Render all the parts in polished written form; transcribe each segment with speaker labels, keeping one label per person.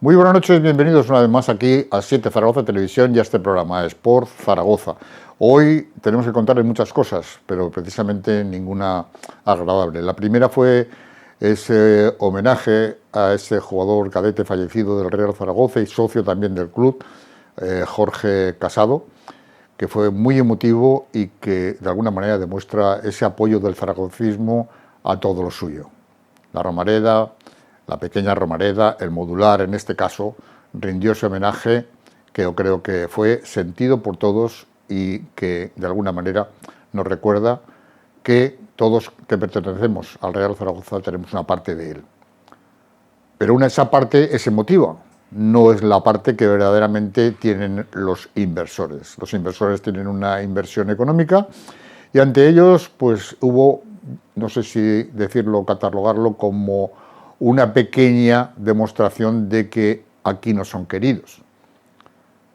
Speaker 1: Muy buenas noches, bienvenidos una vez más aquí a 7 Zaragoza Televisión y a este programa Sport Zaragoza. Hoy tenemos que contarles muchas cosas, pero precisamente ninguna agradable. La primera fue ese homenaje a ese jugador cadete fallecido del Real Zaragoza y socio también del club, Jorge Casado, que fue muy emotivo y que de alguna manera demuestra ese apoyo del zaragocismo a todo lo suyo. La Romareda, la pequeña Romareda, el modular en este caso, rindió ese homenaje que yo creo que fue sentido por todos y que de alguna manera nos recuerda que todos que pertenecemos al Real Zaragoza tenemos una parte de él. Pero esa parte es emotiva, no es la parte que verdaderamente tienen los inversores. Los inversores tienen una inversión económica y ante ellos pues hubo, no sé si decirlo o catalogarlo como una pequeña demostración de que aquí no son queridos,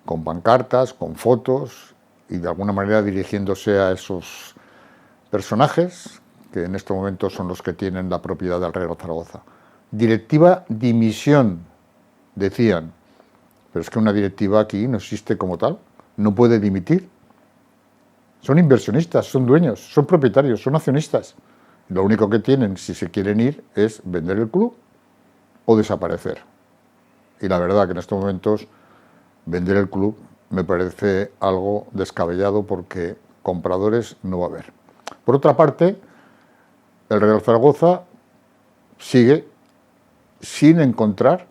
Speaker 1: con pancartas, con fotos y de alguna manera dirigiéndose a esos personajes que en este momento son los que tienen la propiedad del Real Zaragoza. Directiva dimisión, decían, pero es que una directiva aquí no existe como tal, no puede dimitir. Son inversionistas, son dueños, son propietarios, son accionistas. Lo único que tienen, si se quieren ir, es vender el club o desaparecer. Y la verdad que en estos momentos vender el club me parece algo descabellado porque compradores no va a haber. Por otra parte, el Real Zaragoza sigue sin encontrar,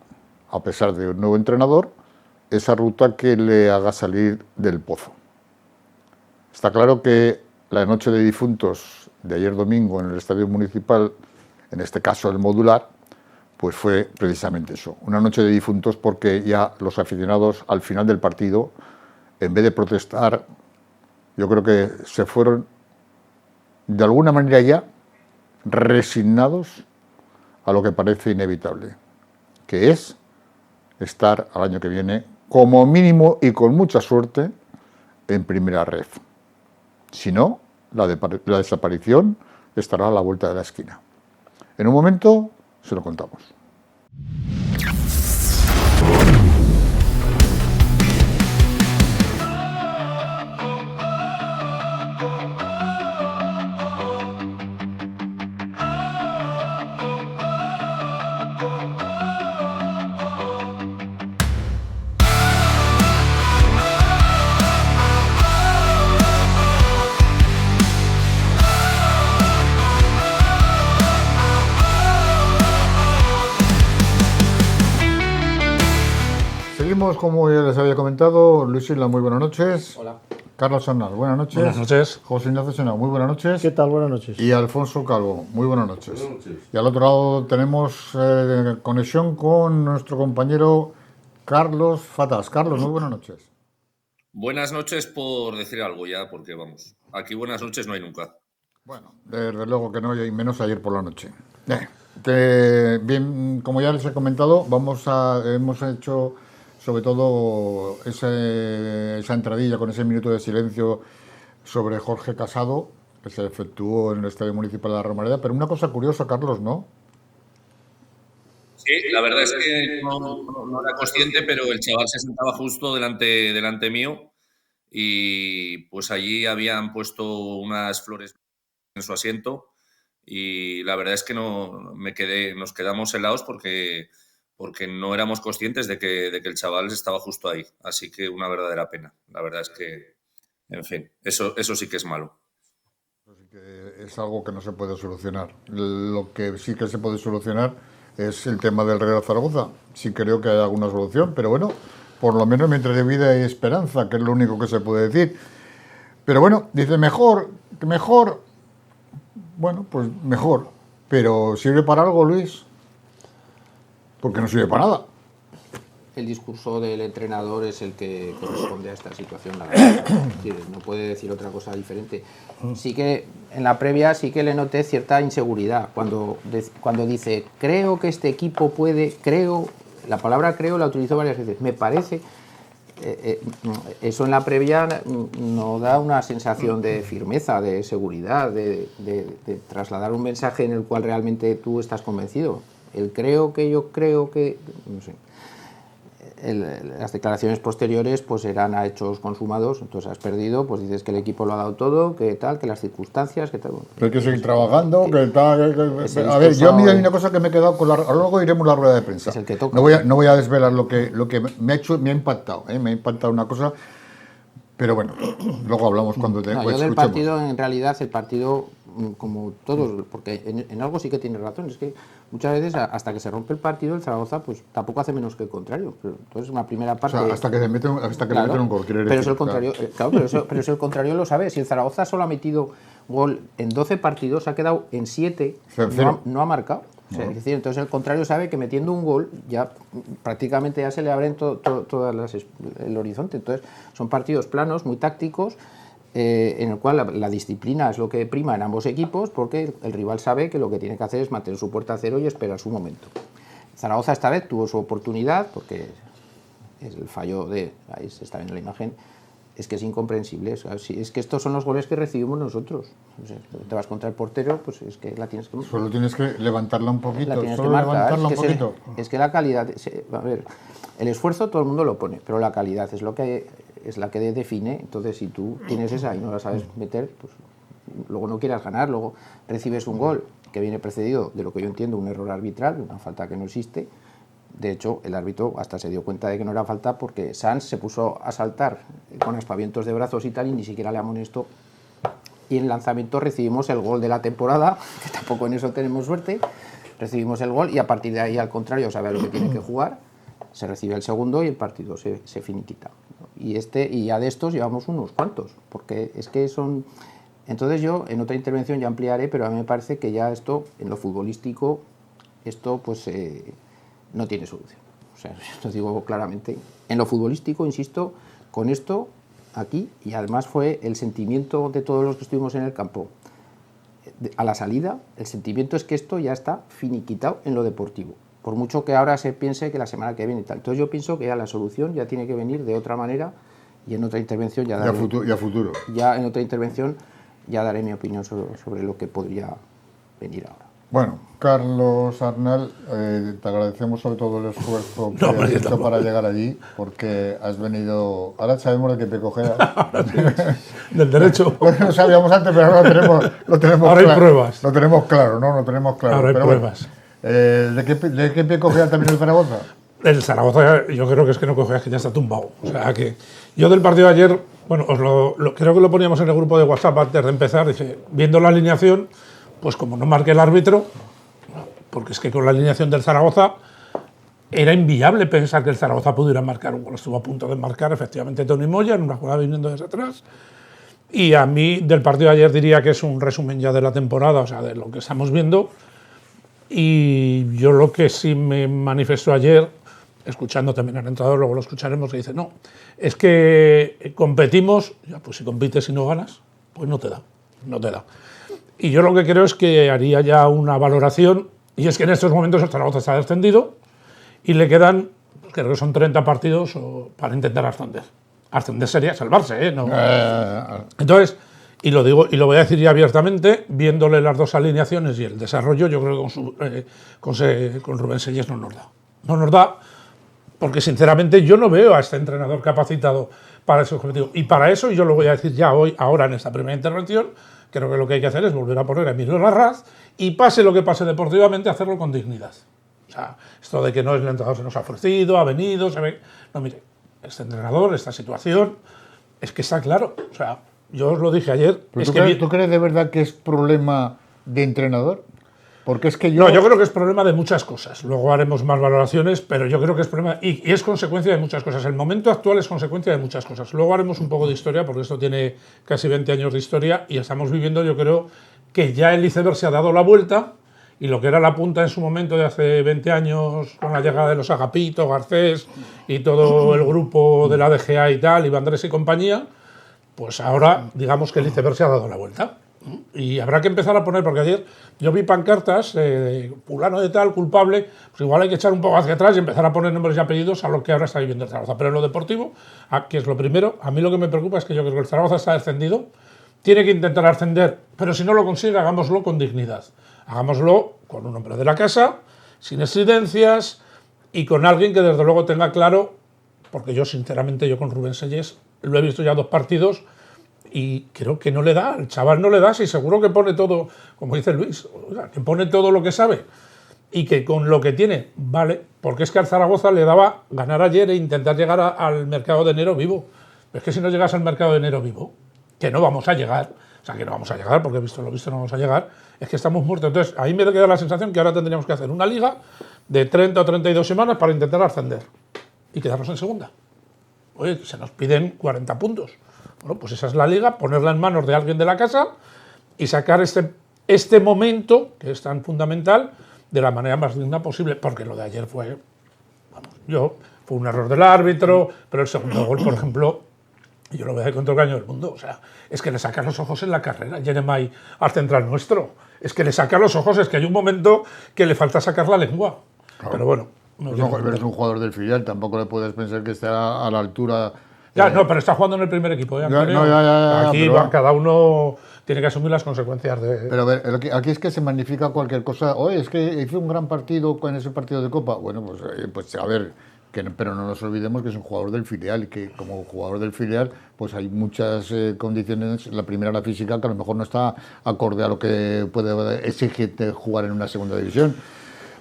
Speaker 1: a pesar de un nuevo entrenador, esa ruta que le haga salir del pozo. Está claro que la noche de difuntos de ayer domingo en el Estadio Municipal, en este caso el modular, pues fue precisamente eso, una noche de difuntos porque ya los aficionados al final del partido, en vez de protestar, yo creo que se fueron de alguna manera ya resignados a lo que parece inevitable, que es estar al año que viene, como mínimo y con mucha suerte, en primera red. Si no, la desaparición estará a la vuelta de la esquina. En un momento se lo contamos. Seguimos, como ya les había comentado, Luis Isla, muy buenas noches.
Speaker 2: Hola.
Speaker 1: Carlos Sonal, buenas noches.
Speaker 3: Buenas noches.
Speaker 1: José Ignacio Senado, muy buenas noches.
Speaker 3: ¿Qué tal? Buenas noches.
Speaker 1: Y Alfonso Calvo, muy buenas noches. Buenas noches. Y al otro lado tenemos conexión con nuestro compañero Carlos Fatas. Carlos, muy buenas noches.
Speaker 4: Buenas noches por decir algo ya, porque vamos, aquí buenas noches no hay nunca.
Speaker 1: Bueno, desde luego que no, y menos ayer por la noche. Bien, como ya les he comentado, hemos hecho sobre todo esa entradilla con ese minuto de silencio sobre Jorge Casado, que se efectuó en el Estadio Municipal de la Romareda. Pero una cosa curiosa, Carlos, ¿no?
Speaker 4: Sí, la verdad es que no era consciente, pero el chaval se sentaba justo delante mío y pues allí habían puesto unas flores en su asiento y la verdad es que nos quedamos helados porque no éramos conscientes de que el chaval estaba justo ahí. Así que una verdadera pena. La verdad es que, en fin, eso sí que es malo.
Speaker 1: Así que es algo que no se puede solucionar. Lo que sí que se puede solucionar es el tema del Real Zaragoza. Sí creo que hay alguna solución, pero bueno, por lo menos mientras hay vida hay esperanza, que es lo único que se puede decir. Pero bueno, dice mejor, bueno, pues mejor. Pero ¿sirve para algo, Luis? Porque no sirve para nada.
Speaker 2: El discurso del entrenador es el que corresponde a esta situación, la verdad. No puede decir otra cosa diferente. Sí que en la previa sí que le noté cierta inseguridad cuando dice creo que este equipo puede, la palabra creo la utilizó varias veces, me parece. Eso en la previa no da una sensación de firmeza, de seguridad, de trasladar un mensaje en el cual realmente tú estás convencido. El creo que yo creo que, no sé. las declaraciones posteriores pues eran a hechos consumados, entonces has perdido, pues dices que el equipo lo ha dado todo, que tal, que las circunstancias, que tal.
Speaker 1: Pero hay que seguir trabajando, que tal. A ver, yo a mí hay una cosa que me he quedado con luego iremos a la rueda de prensa.
Speaker 2: Es el que toca.
Speaker 1: No voy a desvelar lo que me ha impactado, me ha impactado una cosa, pero bueno, luego hablamos cuando te
Speaker 2: yo
Speaker 1: escuchemos.
Speaker 2: del partido, en realidad, el partido, como todos, porque en algo sí que tiene razón, es que muchas veces hasta que se rompe el partido, el Zaragoza pues tampoco hace menos que el contrario. Pero, entonces, una primera parte...
Speaker 1: O sea, hasta que le meten un gol, quiere decir.
Speaker 2: Pero es el contrario, claro, pero es el contrario, lo sabe. Si el Zaragoza solo ha metido gol en 12 partidos, ha quedado en 7, no ha marcado. O sea, es decir, entonces el contrario sabe que metiendo un gol ya prácticamente ya se le abren todas el horizonte. Entonces son partidos planos, muy tácticos, en el cual la disciplina es lo que prima en ambos equipos, porque el rival sabe que lo que tiene que hacer es mantener su puerta a cero y esperar su momento. Zaragoza esta vez tuvo su oportunidad, porque es el fallo de, ahí se está viendo la imagen, es que es incomprensible. Es que estos son los goles que recibimos nosotros. O sea, te vas contra el portero, pues es que la tienes que...
Speaker 1: Solo tienes que levantarla un poquito.
Speaker 2: La tienes
Speaker 1: solo
Speaker 2: que marcar.
Speaker 1: levantarla un poquito.
Speaker 2: Es que la calidad... A ver, el esfuerzo todo el mundo lo pone, pero la calidad es la que define. Entonces, si tú tienes esa y no la sabes meter, pues luego no quieras ganar, luego recibes un gol que viene precedido de lo que yo entiendo, un error arbitral, una falta que no existe. De hecho, el árbitro hasta se dio cuenta de que no era falta porque Sanz se puso a saltar con aspavientos de brazos y tal y ni siquiera le amonestó. Y en el lanzamiento recibimos el gol de la temporada, que tampoco en eso tenemos suerte. Recibimos el gol y a partir de ahí, al contrario, sabe a lo que tiene que jugar. Se recibe el segundo y el partido se finiquita. Y ya de estos llevamos unos cuantos, porque es que son... Entonces yo en otra intervención ya ampliaré, pero a mí me parece que ya esto, en lo futbolístico, esto pues... no tiene solución. O sea, lo digo claramente. En lo futbolístico, insisto, con esto aquí, y además fue el sentimiento de todos los que estuvimos en el campo. A la salida, el sentimiento es que esto ya está finiquitado en lo deportivo. Por mucho que ahora se piense que la semana que viene y tal. Entonces yo pienso que ya la solución ya tiene que venir de otra manera y en otra intervención ya daré...
Speaker 1: Y a futuro.
Speaker 2: Ya en otra intervención ya daré mi opinión sobre lo que podría venir ahora.
Speaker 1: Bueno, Carlos Arnal, te agradecemos sobre todo el esfuerzo que has hecho para llegar allí, porque has venido... Ahora sabemos de qué pie cojeas.
Speaker 3: Del derecho.
Speaker 1: Lo sabíamos antes, pero ahora lo tenemos
Speaker 3: ahora
Speaker 1: claro.
Speaker 3: Hay pruebas.
Speaker 1: Lo tenemos claro, ¿no? Lo tenemos claro.
Speaker 3: Ahora hay
Speaker 1: pero
Speaker 3: pruebas.
Speaker 1: Bueno, ¿de qué pie cogea también el Zaragoza?
Speaker 3: El Zaragoza, yo creo que es que no coge, es que ya está tumbado. O sea, que yo del partido de ayer, bueno, creo que lo poníamos en el grupo de WhatsApp antes de empezar, dije, viendo la alineación, pues como no marque el árbitro, porque es que con la alineación del Zaragoza era inviable pensar que el Zaragoza pudiera marcar un gol. Estuvo a punto de marcar efectivamente Toni Moya en una jugada viniendo desde atrás. Y a mí del partido de ayer diría que es un resumen ya de la temporada, o sea, de lo que estamos viendo. Y yo lo que sí me manifestó ayer, escuchando también al entrenador, luego lo escucharemos, que dice, no, es que competimos, ya pues si compites y no ganas, pues no te da. Y yo lo que creo es que haría ya una valoración, y es que en estos momentos el Zaragoza está descendido y le quedan, creo que son 30 partidos para intentar ascender. Ascender sería salvarse, ¿eh? No. Entonces, y lo digo y lo voy a decir ya abiertamente, viéndole las dos alineaciones y el desarrollo, yo creo que con Rubén Sellés no nos da. No nos da porque sinceramente yo no veo a este entrenador capacitado para ese objetivo. Y para eso, y yo lo voy a decir ya ahora en esta primera intervención, creo que lo que hay que hacer es volver a poner a Emilio Larraz y pase lo que pase deportivamente, hacerlo con dignidad. O sea, esto de que no es el entrenador se nos ha ofrecido, ha venido, se ve... No, mire, este entrenador, esta situación, es que está claro. O sea, yo os lo dije ayer...
Speaker 1: ¿Tú crees de verdad que es problema de entrenador? Porque es que yo...
Speaker 3: No, yo creo que es problema de muchas cosas. Luego haremos más valoraciones, pero yo creo que es problema... Y es consecuencia de muchas cosas. El momento actual es consecuencia de muchas cosas. Luego haremos un poco de historia, porque esto tiene casi 20 años de historia y estamos viviendo, yo creo, que ya el iceberg se ha dado la vuelta y lo que era la punta en su momento de hace 20 años, con la llegada de los Agapito, Garcés y todo el grupo de la DGA y tal, Iván Andrés y compañía, pues ahora digamos que el iceberg se ha dado la vuelta. Y habrá que empezar a poner, porque ayer yo vi pancartas, fulano de tal, culpable, pues igual hay que echar un poco hacia atrás y empezar a poner nombres y apellidos a lo que ahora está viviendo el Zaragoza. Pero en lo deportivo, que es lo primero, a mí lo que me preocupa es que yo creo que el Zaragoza está descendido, tiene que intentar ascender, pero si no lo consigue, hagámoslo con dignidad. Hagámoslo con un hombre de la casa, sin estridencias, y con alguien que desde luego tenga claro, porque yo sinceramente, yo con Rubén Sellés lo he visto ya 2 partidos y creo que no le da, el chaval no le da, si seguro que pone todo, como dice Luis, o sea, que pone todo lo que sabe y que con lo que tiene, vale, porque es que al Zaragoza le daba ganar ayer e intentar llegar al mercado de enero vivo. Pero es que si no llegas al mercado de enero vivo, que no vamos a llegar, o sea, que no vamos a llegar, porque visto lo visto no vamos a llegar, es que estamos muertos. Entonces, ahí me queda la sensación que ahora tendríamos que hacer una liga de 30 o 32 semanas para intentar ascender y quedarnos en segunda. Oye, se nos piden 40 puntos. Bueno, pues esa es la liga, ponerla en manos de alguien de la casa y sacar este momento, que es tan fundamental, de la manera más digna posible, porque lo de ayer fue, fue un error del árbitro, pero el segundo gol, por ejemplo, yo lo veo de contra el caño del mundo. O sea, es que le saca los ojos en la carrera, Jeremai al central nuestro. Es que le saca los ojos, es que hay un momento que le falta sacar la lengua. Claro. Pero bueno.
Speaker 1: No, es un jugador del filial, tampoco le puedes pensar que esté a la altura.
Speaker 3: Ya, no, pero está jugando en el primer equipo. Aquí cada uno tiene que asumir las consecuencias de...
Speaker 1: Pero a ver, aquí es que se magnifica cualquier cosa. Oye, es que hizo un gran partido en ese partido de Copa. Bueno, pues a ver, pero no nos olvidemos que es un jugador del filial y que como jugador del filial pues hay muchas condiciones. La primera, la física, que a lo mejor no está acorde a lo que puede exigirte jugar en una segunda división.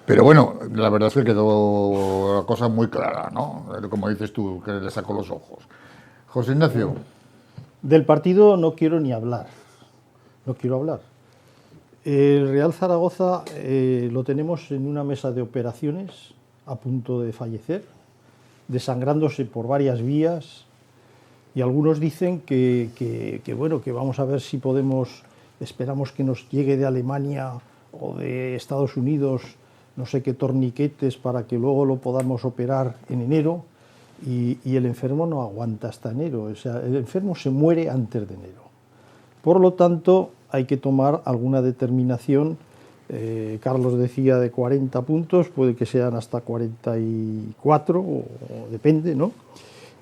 Speaker 1: Pero bueno, la verdad es que quedó la cosa muy clara, ¿no? Como dices tú, que le sacó los ojos. José Ignacio.
Speaker 5: Del partido no quiero ni hablar. No quiero hablar. El Real Zaragoza lo tenemos en una mesa de operaciones a punto de fallecer, desangrándose por varias vías, y algunos dicen que vamos a ver si podemos, esperamos que nos llegue de Alemania o de Estados Unidos no sé qué torniquetes para que luego lo podamos operar en enero, y el enfermo no aguanta hasta enero, o sea, el enfermo se muere antes de enero. Por lo tanto, hay que tomar alguna determinación. Carlos decía de 40 puntos, puede que sean hasta 44, o depende, ¿no?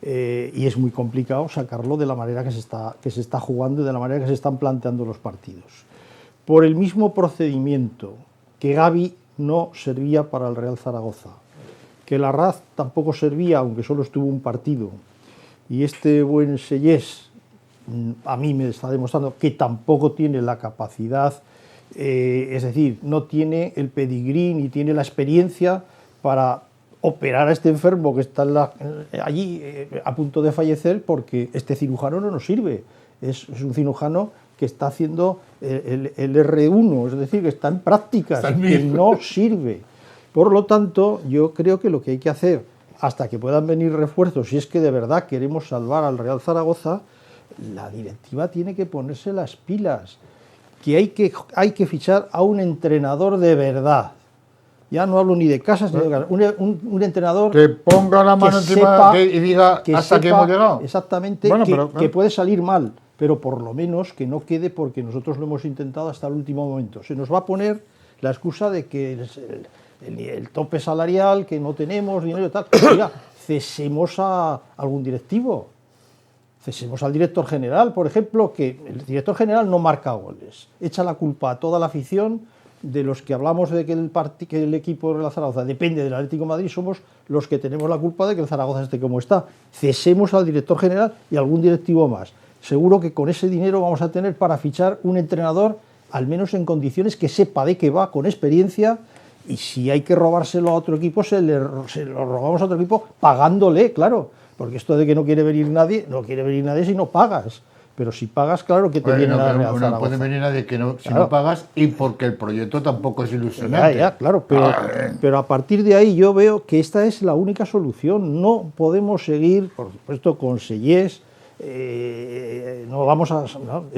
Speaker 5: Y es muy complicado sacarlo de la manera que se está jugando y de la manera que se están planteando los partidos. Por el mismo procedimiento que Gavi no servía para el Real Zaragoza, que Larraz tampoco servía, aunque solo estuvo un partido, y este buen Sellés a mí me está demostrando que tampoco tiene la capacidad, es decir, no tiene el pedigrí ni tiene la experiencia para operar a este enfermo que está allí a punto de fallecer, porque este cirujano no nos sirve, es un cirujano que está haciendo el R1, es decir, que está en prácticas, que no sirve. Por lo tanto, yo creo que lo que hay que hacer, hasta que puedan venir refuerzos, si es que de verdad queremos salvar al Real Zaragoza, la directiva tiene que ponerse las pilas, que hay que fichar a un entrenador de verdad. Ya no hablo ni de casas ni de casas. Un entrenador
Speaker 1: que ponga la mano encima y diga hasta que hemos llegado.
Speaker 5: Exactamente, que puede salir mal, pero por lo menos que no quede, porque nosotros lo hemos intentado hasta el último momento. Se nos va a poner la excusa de que el tope salarial, que no tenemos dinero y tal. Oiga, cesemos a algún directivo. Cesemos al director general, por ejemplo, que el director general no marca goles. Echa la culpa a toda la afición. De los que hablamos de que el equipo de la Zaragoza depende del Atlético de Madrid, somos los que tenemos la culpa de que el Zaragoza esté como está. Cesemos al director general y algún directivo más. Seguro que con ese dinero vamos a tener para fichar un entrenador, al menos en condiciones, que sepa de qué va, con experiencia, y si hay que robárselo a otro equipo, se lo robamos a otro equipo pagándole, claro, porque esto de que no quiere venir nadie si no pagas. Pero si pagas, claro que te viene a Real Zaragoza.
Speaker 1: No puede venir nadie si no pagas, y porque el proyecto tampoco es ilusionante.
Speaker 5: Claro, pero a partir de ahí yo veo que esta es la única solución. No podemos seguir, por supuesto, con Sellés, es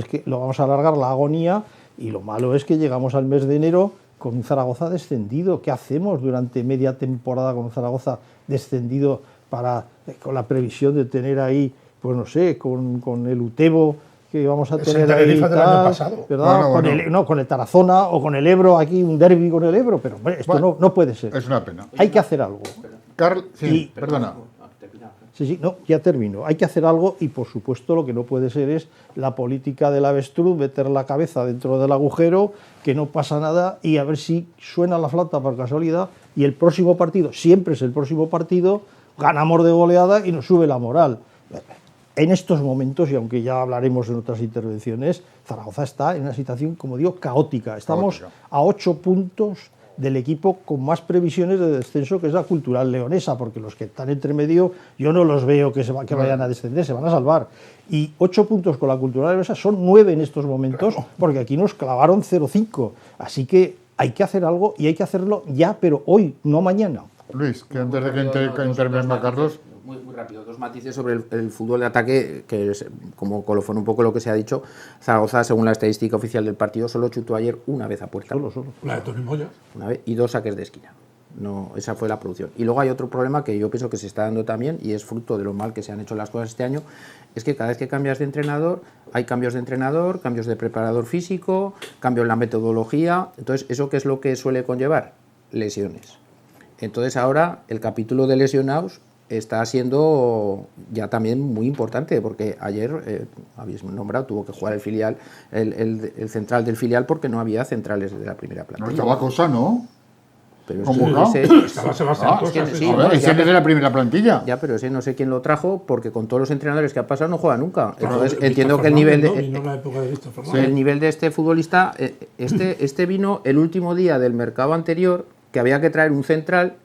Speaker 5: que lo vamos a alargar la agonía, y lo malo es que llegamos al mes de enero con un Zaragoza descendido. ¿Qué hacemos durante media temporada con un Zaragoza descendido con la previsión de tener ahí, pues no sé, con el Utebo que vamos a tener ahí y tal, ¿verdad? Con el Tarazona o con el Ebro, aquí un derbi con el Ebro, pero esto no puede ser.
Speaker 1: Es una pena.
Speaker 5: Hay que hacer algo.
Speaker 1: Perdona.
Speaker 5: Sí, no, ya termino. Hay que hacer algo y, por supuesto, lo que no puede ser es la política del avestruz, meter la cabeza dentro del agujero, que no pasa nada y a ver si suena la flauta por casualidad y el próximo partido, siempre es el próximo partido, ganamos de goleada y nos sube la moral. En estos momentos, y aunque ya hablaremos en otras intervenciones, Zaragoza está en una situación, como digo, caótica. Estamos a 8 puntos del equipo con más previsiones de descenso, que es la Cultural Leonesa, porque los que están entre medio yo no los veo que vayan a descender, se van a salvar. Y 8 puntos con la Cultural Leonesa son 9 en estos momentos, porque aquí nos clavaron 0,5. Así que hay que hacer algo y hay que hacerlo ya, pero hoy, no mañana.
Speaker 1: Luis, que antes de que intervenga Carlos...
Speaker 2: Muy rápido, dos matices sobre el fútbol de ataque, que es como colofón un poco lo que se ha dicho. Zaragoza, según la estadística oficial del partido, solo chutó ayer una vez a puerta.
Speaker 5: Solo.
Speaker 3: La de Tony Moya.
Speaker 2: Una vez, y 2 saques de esquina. No, esa fue la producción. Y luego hay otro problema que yo pienso que se está dando también, y es fruto de lo mal que se han hecho las cosas este año, es que cada vez que cambias de entrenador, hay cambios de entrenador, cambios de preparador físico, cambio en la metodología. Entonces, ¿eso qué es lo que suele conllevar? Lesiones. Entonces ahora el capítulo de lesionados está siendo ya también muy importante, porque ayer, habéis nombrado, tuvo que jugar el filial, el central del filial, porque no había centrales de la primera plantilla.
Speaker 1: No estaba Cosa, ¿no?
Speaker 2: Pero
Speaker 1: ¿Cómo no?
Speaker 3: Estaba Sebastián Cosa.
Speaker 2: sí,
Speaker 1: A ver, ese es de la primera plantilla.
Speaker 2: Ya, pero ese no sé quién lo trajo, porque con todos los entrenadores que ha pasado no juega nunca. Entonces
Speaker 3: Víctor
Speaker 2: entiendo que el
Speaker 3: Fernández,
Speaker 2: nivel
Speaker 3: ¿no?
Speaker 2: de...
Speaker 3: Vino la época de Víctor Fernández.
Speaker 2: El nivel de este futbolista, este vino el último día del mercado anterior, que había que traer un central,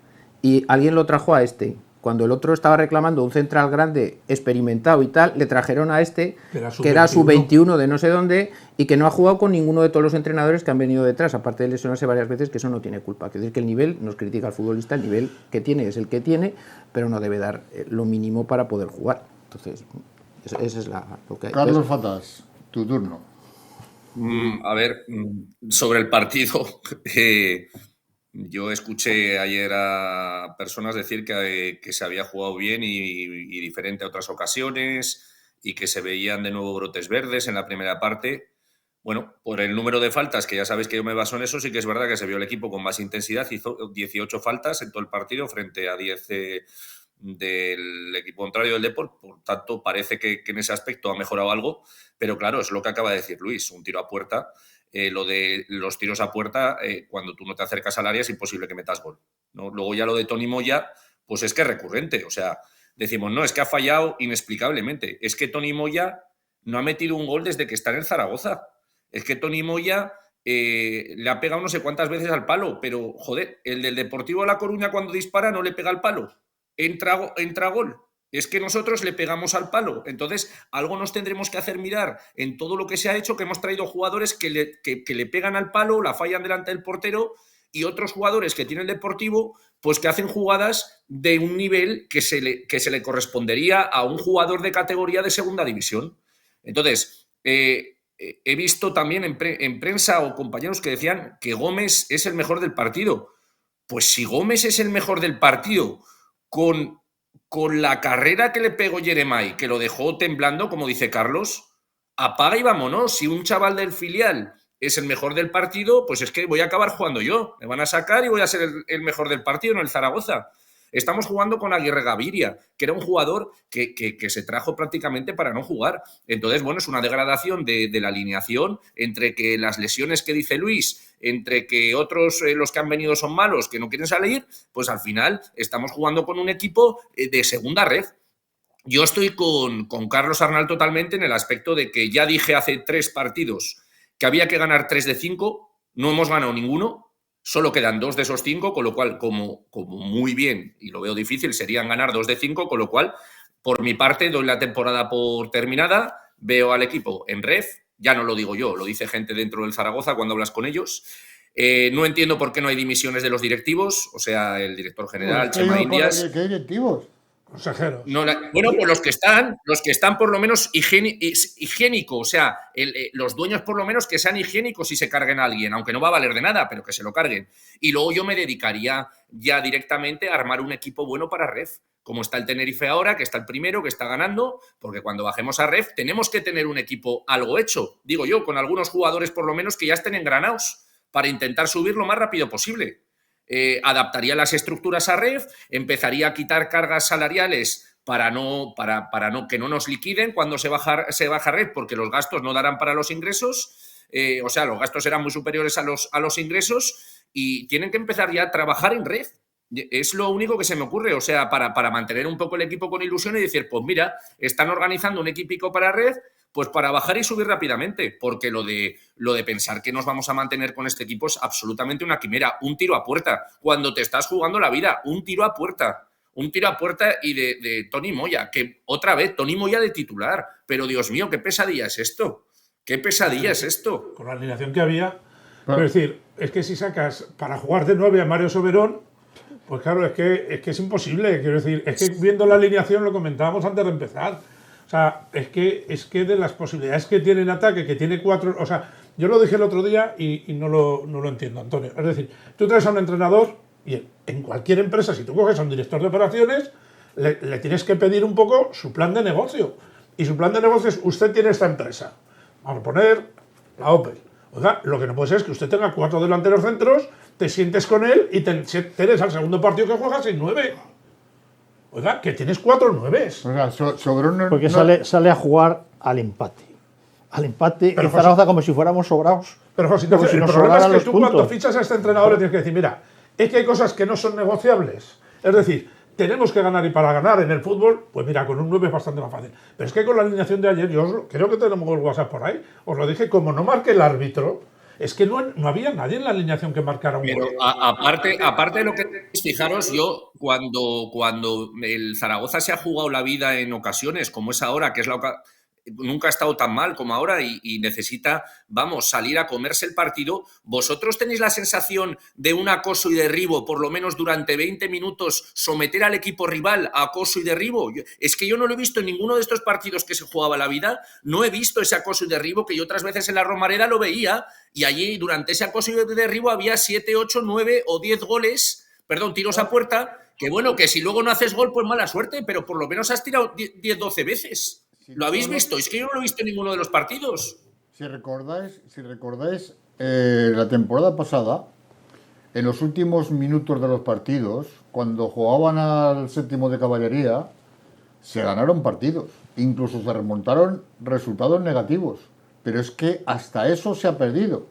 Speaker 2: y alguien lo trajo a este. Cuando el otro estaba reclamando un central grande, experimentado y tal, le trajeron a este, que era su 21 de no sé dónde, y que no ha jugado con ninguno de todos los entrenadores que han venido detrás, aparte de lesionarse varias veces, que eso no tiene culpa. Quiere decir que el nivel, nos critica el futbolista, el nivel que tiene es el que tiene, pero no debe dar lo mínimo para poder jugar. Entonces, esa es lo que hay.
Speaker 1: Carlos Fatas, tu turno.
Speaker 4: A ver, sobre el partido, yo escuché ayer a personas decir que se había jugado bien y diferente a otras ocasiones, y que se veían de nuevo brotes verdes en la primera parte. Bueno, por el número de faltas, que ya sabéis que yo me baso en eso, sí que es verdad que se vio el equipo con más intensidad, hizo 18 faltas en todo el partido frente a 10 del equipo contrario del Depor. Por tanto, parece que en ese aspecto ha mejorado algo, pero claro, es lo que acaba de decir Luis, un tiro a puerta. Lo de los tiros a puerta, cuando tú no te acercas al área es imposible que metas gol, ¿no? Luego ya lo de Tony Moya, pues es que es recurrente. O sea, decimos, no, es que ha fallado inexplicablemente. Es que Tony Moya no ha metido un gol desde que está en el Zaragoza. Es que Tony Moya le ha pegado no sé cuántas veces al palo, pero, joder, el del Deportivo La Coruña cuando dispara no le pega al palo. Entra gol. Es que nosotros le pegamos al palo. Entonces, algo nos tendremos que hacer mirar en todo lo que se ha hecho, que hemos traído jugadores que le pegan al palo, la fallan delante del portero, y otros jugadores que tiene el Deportivo, pues que hacen jugadas de un nivel que se le correspondería a un jugador de categoría de segunda división. Entonces, he visto también en prensa o compañeros que decían que Gómez es el mejor del partido. Pues si Gómez es el mejor del partido con la carrera que le pegó Jeremai, que lo dejó temblando, como dice Carlos, apaga y vámonos. Si un chaval del filial es el mejor del partido, pues es que voy a acabar jugando yo. Me van a sacar y voy a ser el mejor del partido, no el Zaragoza. Estamos jugando con Aguirre Gaviria, que era un jugador que se trajo prácticamente para no jugar. Entonces, bueno, es una degradación de la alineación, entre que las lesiones que dice Luis, entre que otros, los que han venido son malos, que no quieren salir, pues al final estamos jugando con un equipo de segunda red. Yo estoy con Carlos Arnal totalmente en el aspecto de que ya dije hace 3 partidos que había que ganar 3 de 5, no hemos ganado ninguno. Solo quedan 2 de esos 5, con lo cual, como muy bien, y lo veo difícil, serían ganar 2 de 5, con lo cual, por mi parte, doy la temporada por terminada, veo al equipo en ref, ya no lo digo yo, lo dice gente dentro del Zaragoza cuando hablas con ellos. No entiendo por qué no hay dimisiones de los directivos, o sea, el director general, Chema Indias.
Speaker 1: ¿Qué directivos?
Speaker 3: Consejeros.
Speaker 4: No, bueno, pues los que están por lo menos higiénicos, o sea, los dueños por lo menos que sean higiénicos y se carguen a alguien, aunque no va a valer de nada, pero que se lo carguen. Y luego yo me dedicaría ya directamente a armar un equipo bueno para ref, como está el Tenerife ahora, que está el primero, que está ganando, porque cuando bajemos a ref tenemos que tener un equipo algo hecho, digo yo, con algunos jugadores por lo menos que ya estén engranados para intentar subir lo más rápido posible. adaptaría las estructuras a REF, empezaría a quitar cargas salariales para que no nos liquiden cuando se baja REF, porque los gastos no darán para los ingresos, o sea, los gastos serán muy superiores a los ingresos, y tienen que empezar ya a trabajar en REF. Es lo único que se me ocurre, o sea, para mantener un poco el equipo con ilusión y decir, pues mira, están organizando un equipico para REF, pues para bajar y subir rápidamente, porque lo de pensar que nos vamos a mantener con este equipo es absolutamente una quimera, un tiro a puerta, cuando te estás jugando la vida, un tiro a puerta y de Toni Moya, que otra vez, Toni Moya de titular, pero Dios mío, qué pesadilla es esto, qué pesadilla es esto.
Speaker 3: Con la alineación que había, es decir, es que si sacas para jugar de 9 a Mario Soberón, pues claro, es que es imposible, quiero decir, es que viendo la alineación, lo comentábamos antes de empezar, o sea, es que de las posibilidades que tiene en ataque, que tiene 4, o sea, yo lo dije el otro día y no lo entiendo, Antonio. Es decir, tú traes a un entrenador y en cualquier empresa, si tú coges a un director de operaciones, le tienes que pedir un poco su plan de negocio. Y su plan de negocio es, usted tiene esta empresa, vamos a poner la Opel. Oiga, lo que no puede ser es que usted tenga 4 delanteros centros, te sientes con él y tienes al segundo partido que juegas en 9. Oiga, que tienes 4 9s.
Speaker 1: O sea, Soberón
Speaker 5: Porque sale a jugar al empate. Al empate en Zaragoza como si fuéramos sobrados.
Speaker 3: Pero José,
Speaker 5: como si
Speaker 3: el
Speaker 5: nos
Speaker 3: problema es
Speaker 5: sobraran
Speaker 3: que
Speaker 5: los
Speaker 3: tú
Speaker 5: puntos.
Speaker 3: cuando fichas a este entrenador le tienes que decir, mira, es que hay cosas que no son negociables. Es decir, tenemos que ganar, y para ganar en el fútbol, pues mira, con un 9 es bastante más fácil. Pero es que con la alineación de ayer, yo creo que tenemos el WhatsApp por ahí, os lo dije, como no marque el árbitro, es que no había nadie en la alineación que marcara un
Speaker 4: Pero
Speaker 3: gol.
Speaker 4: aparte de lo que fijaros, yo cuando el Zaragoza se ha jugado la vida en ocasiones, como es ahora, que es nunca ha estado tan mal como ahora y necesita, vamos, salir a comerse el partido, ¿vosotros tenéis la sensación de un acoso y derribo, por lo menos durante 20 minutos, someter al equipo rival a acoso y derribo? Es que yo no lo he visto en ninguno de estos partidos que se jugaba la vida, no he visto ese acoso y derribo que yo otras veces en la Romareda lo veía, y allí durante ese acoso y derribo había 7, 8, 9 o 10 goles, perdón, tiros a puerta, que bueno, que si luego no haces gol, pues mala suerte, pero por lo menos has tirado 10, 12 veces. ¿Lo habéis visto? Es que yo no lo he visto en ninguno de los partidos.
Speaker 1: Si recordáis, la temporada pasada, en los últimos minutos de los partidos, cuando jugaban al séptimo de caballería, se ganaron partidos. Incluso se remontaron resultados negativos. Pero es que hasta eso se ha perdido.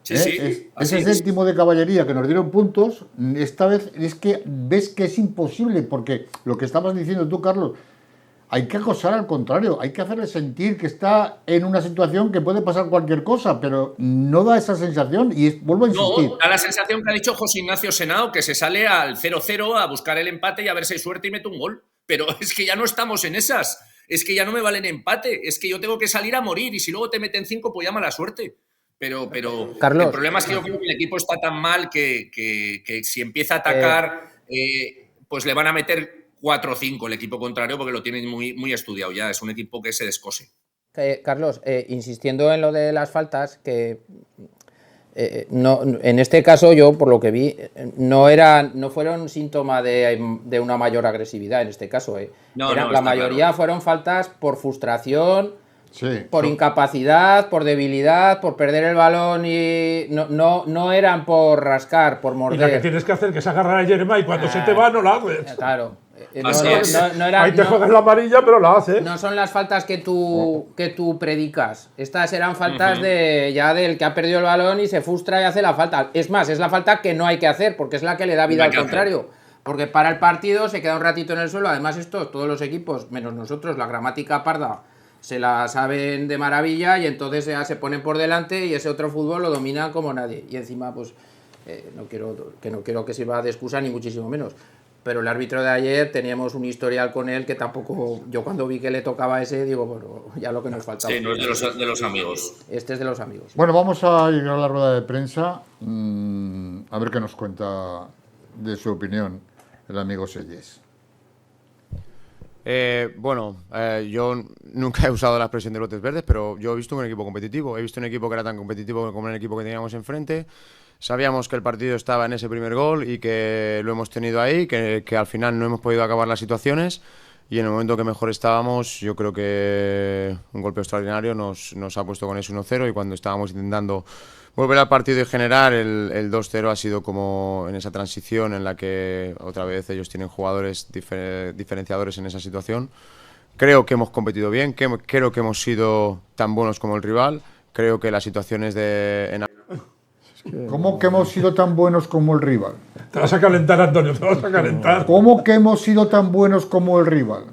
Speaker 4: Sí, sí.
Speaker 1: Ese séptimo de caballería que nos dieron puntos, esta vez es que ves que es imposible, porque lo que estabas diciendo tú, Carlos, hay que acosar al contrario, hay que hacerle sentir que está en una situación que puede pasar cualquier cosa, pero no da esa sensación y vuelvo a insistir.
Speaker 4: No, da la sensación que ha dicho José Ignacio Senao, que se sale al 0-0 a buscar el empate y a ver si hay suerte y mete un gol. Pero es que ya no estamos en esas, es que ya no me valen empate, es que yo tengo que salir a morir y si luego te meten 5, pues ya mala suerte. Pero
Speaker 2: Carlos,
Speaker 4: el problema es que yo creo que el equipo está tan mal que si empieza a atacar, pues le van a meter 4 o 5 el equipo contrario porque lo tienen muy, muy estudiado ya. Es un equipo que se descose.
Speaker 2: Carlos, insistiendo en lo de las faltas, que no, en este caso yo, por lo que vi, no fueron síntoma de una mayor agresividad en este caso. La mayoría fueron faltas por frustración, por incapacidad, por debilidad, por perder el balón y no eran por rascar, por morder.
Speaker 3: Y la que tienes que hacer, que es agarrar a Jeremá y cuando se te va no la haces.
Speaker 2: Claro.
Speaker 3: Ahí te juegas la amarilla, pero la haces.
Speaker 2: No son las faltas que tú predicas. Estas eran faltas del que ha perdido el balón y se frustra y hace la falta. Es más, es la falta que no hay que hacer, porque es la que le da vida al contrario. Porque para el partido se queda un ratito en el suelo. Además, todos los equipos, menos nosotros, la gramática parda, se la saben de maravilla y entonces ya se ponen por delante y ese otro fútbol lo domina como nadie. Y encima, pues, no quiero que sirva de excusa ni muchísimo menos. Pero el árbitro de ayer teníamos un historial con él que tampoco... Yo cuando vi que le tocaba ese, digo, bueno, ya lo que nos faltaba.
Speaker 4: Sí, no es de los amigos.
Speaker 2: Este es de los amigos.
Speaker 1: Bueno, vamos a ir a la rueda de prensa a ver qué nos cuenta de su opinión el amigo Selles.
Speaker 6: Yo nunca he usado la expresión de lotes verdes, pero yo he visto un equipo competitivo. He visto un equipo que era tan competitivo como el equipo que teníamos enfrente. Sabíamos que el partido estaba en ese primer gol y que lo hemos tenido ahí, que al final no hemos podido acabar las situaciones. y en el momento que mejor estábamos, yo creo que un golpe extraordinario nos ha puesto con ese 1-0, y cuando estábamos intentando volver al partido y generar, el 2-0 ha sido como en esa transición en la que otra vez ellos tienen jugadores diferenciadores en esa situación. Creo que hemos competido bien, creo que hemos sido tan buenos como el rival, creo que las situaciones
Speaker 1: ¿Cómo que hemos sido tan buenos como el rival?
Speaker 3: Te vas a calentar, Antonio, te vas a calentar.
Speaker 1: ¿Cómo que hemos sido tan buenos como el rival?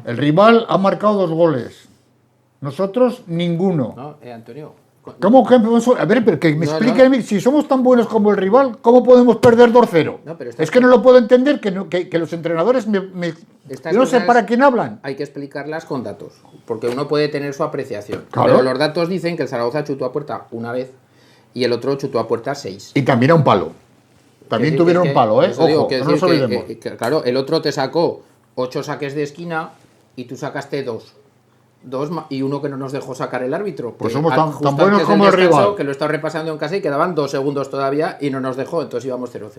Speaker 1: El rival ha marcado 2 goles. Nosotros, ninguno.
Speaker 2: No, Antonio.
Speaker 1: ¿Cómo que hemos... A ver, pero que me
Speaker 2: No,
Speaker 1: explique,
Speaker 2: no.
Speaker 1: si somos tan buenos como el rival, ¿cómo podemos perder 2-0?
Speaker 2: No, pero
Speaker 1: Es que no lo puedo entender, que los entrenadores
Speaker 2: Estas
Speaker 1: yo no sé
Speaker 2: cosas
Speaker 1: para quién hablan.
Speaker 2: Hay que explicarlas con datos, porque uno puede tener su apreciación.
Speaker 1: Claro.
Speaker 2: Pero los datos dicen que el Zaragoza chutó a puerta una vez y el otro chutó a puerta 6.
Speaker 1: Y también a un palo. También tuvieron un palo, ¿eh? Ojo, no nos olvidemos.
Speaker 2: Claro, el otro te sacó 8 saques de esquina y tú sacaste 2. Y uno que no nos dejó sacar el árbitro.
Speaker 1: Pues
Speaker 2: que
Speaker 1: somos tan
Speaker 2: justo
Speaker 1: buenos
Speaker 2: antes del
Speaker 1: como el
Speaker 2: descanso,
Speaker 1: rival.
Speaker 2: Que lo he estado repasando en casa y quedaban 2 segundos todavía y no nos dejó, entonces íbamos 0-0.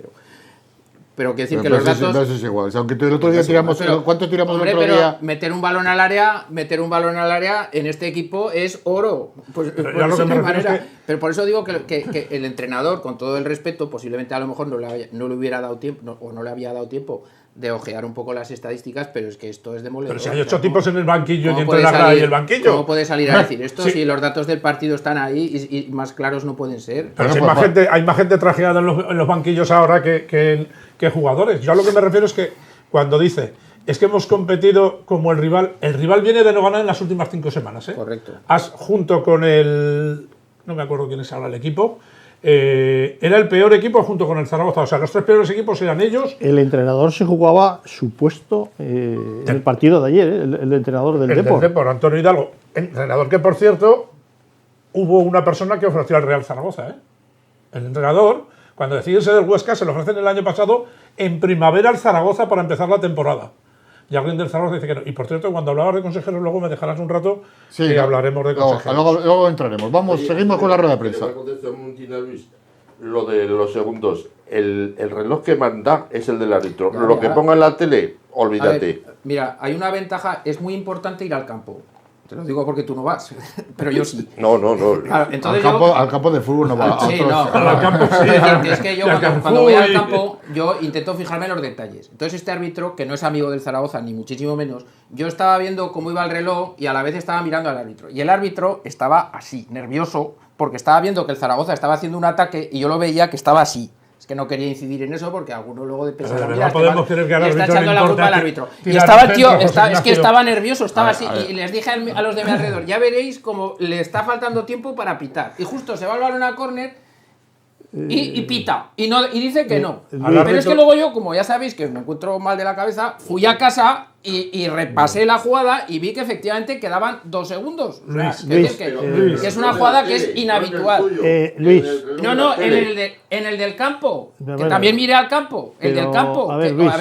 Speaker 2: Pero quiero decir que los datos...
Speaker 1: Entonces es igual. O sea, aunque el otro día tiramos...
Speaker 2: Pero,
Speaker 1: ¿Cuánto tiramos
Speaker 2: hombre,
Speaker 1: el otro
Speaker 2: pero
Speaker 1: día?
Speaker 2: meter un balón al área en este equipo es oro. Pues,
Speaker 3: Pero
Speaker 2: pues
Speaker 3: ya lo que
Speaker 2: no
Speaker 3: me
Speaker 2: hay
Speaker 3: refiero es
Speaker 2: manera.
Speaker 3: que-
Speaker 2: Pero por eso digo que el entrenador, con todo el respeto, posiblemente a lo mejor no le hubiera dado tiempo, o no le había dado tiempo de ojear un poco las estadísticas, pero es que esto es demoledor.
Speaker 3: Pero si hay
Speaker 2: O
Speaker 3: 8
Speaker 2: sea,
Speaker 3: tipos en el banquillo y
Speaker 2: ¿cómo
Speaker 3: entre
Speaker 2: puede
Speaker 3: la grada
Speaker 2: salir-
Speaker 3: y el banquillo.
Speaker 2: ¿Cómo puede salir a decir esto
Speaker 3: Sí.
Speaker 2: si los datos del partido están ahí y más claros no pueden ser?
Speaker 3: Pero
Speaker 1: Bueno,
Speaker 3: si
Speaker 1: pues,
Speaker 3: hay más gente trajeada en los banquillos ahora que jugadores. Yo a lo que me refiero es que cuando dice es que hemos competido como el rival viene de no ganar en las últimas 5 semanas.
Speaker 2: Correcto.
Speaker 3: Has junto con el... no me acuerdo quién es ahora el equipo. Era el peor equipo junto con el Zaragoza. O sea, los 3 peores equipos eran ellos.
Speaker 5: El entrenador se jugaba su puesto en el partido de ayer, el entrenador del
Speaker 3: El
Speaker 5: Depor.
Speaker 3: del Depor, Antonio Hidalgo. Entrenador que, por cierto, hubo una persona que ofreció al Real Zaragoza. El entrenador, cuando decide irse del Huesca, se lo ofrecen el año pasado en primavera al Zaragoza para empezar la temporada. Y alguien del Zaragoza dice que no. Y por cierto, cuando hablabas de consejeros, luego me dejarás un rato y hablaremos de consejeros.
Speaker 1: Luego entraremos. Vamos, seguimos con la rueda de prensa.
Speaker 7: Lo de los segundos, el reloj que manda es el del árbitro.
Speaker 2: Ya,
Speaker 7: Lo
Speaker 2: ya.
Speaker 7: que ponga en la tele,
Speaker 2: A
Speaker 7: olvídate.
Speaker 2: ver, mira, hay una ventaja, es muy importante ir al campo. Te lo digo porque tú no vas, pero yo sí.
Speaker 7: No.
Speaker 2: Claro,
Speaker 1: Al
Speaker 2: entonces
Speaker 1: campo de fútbol no va.
Speaker 2: Sí,
Speaker 1: a
Speaker 2: no,
Speaker 1: otros-
Speaker 3: al campo sí,
Speaker 2: es decir,
Speaker 3: al-
Speaker 2: que es que yo
Speaker 3: y al
Speaker 2: cuando voy al
Speaker 3: Carrefour y-
Speaker 2: campo, yo intento fijarme en los detalles. Entonces este árbitro, que no es amigo del Zaragoza, ni muchísimo menos, yo estaba viendo cómo iba el reloj y a la vez estaba mirando al árbitro. Y el árbitro estaba así, nervioso, porque estaba viendo que el Zaragoza estaba haciendo un ataque y yo lo veía que estaba así. Es que no quería incidir en eso porque alguno luego de pensar,
Speaker 3: Pero de
Speaker 2: mira,
Speaker 3: verdad podemos creer que al
Speaker 2: le está
Speaker 3: árbitro le
Speaker 2: echando la culpa al
Speaker 3: importa
Speaker 2: árbitro. Y
Speaker 3: tirar
Speaker 2: estaba el
Speaker 3: al
Speaker 2: tío,
Speaker 3: centro, José
Speaker 2: es que
Speaker 3: Ignacio.
Speaker 2: estaba nervioso, estaba así.
Speaker 1: a ver.
Speaker 2: Y les dije a los de mi alrededor, ya veréis cómo le está faltando tiempo para pitar. Y justo se va el balón a córner y pita. Y dice que no.
Speaker 5: Al
Speaker 2: Pero
Speaker 3: árbitro-
Speaker 2: es que luego yo, como ya sabéis que me encuentro mal de la cabeza, fui a casa y repasé la jugada y vi que efectivamente quedaban 2 segundos. O sea,
Speaker 3: Luis,
Speaker 2: quiero decir que es una jugada que es inhabitual.
Speaker 5: Luis,
Speaker 2: No, en el del campo. Que
Speaker 5: Bueno,
Speaker 2: también mire al campo. El
Speaker 5: pero,
Speaker 2: del campo.
Speaker 5: a ver, Luis.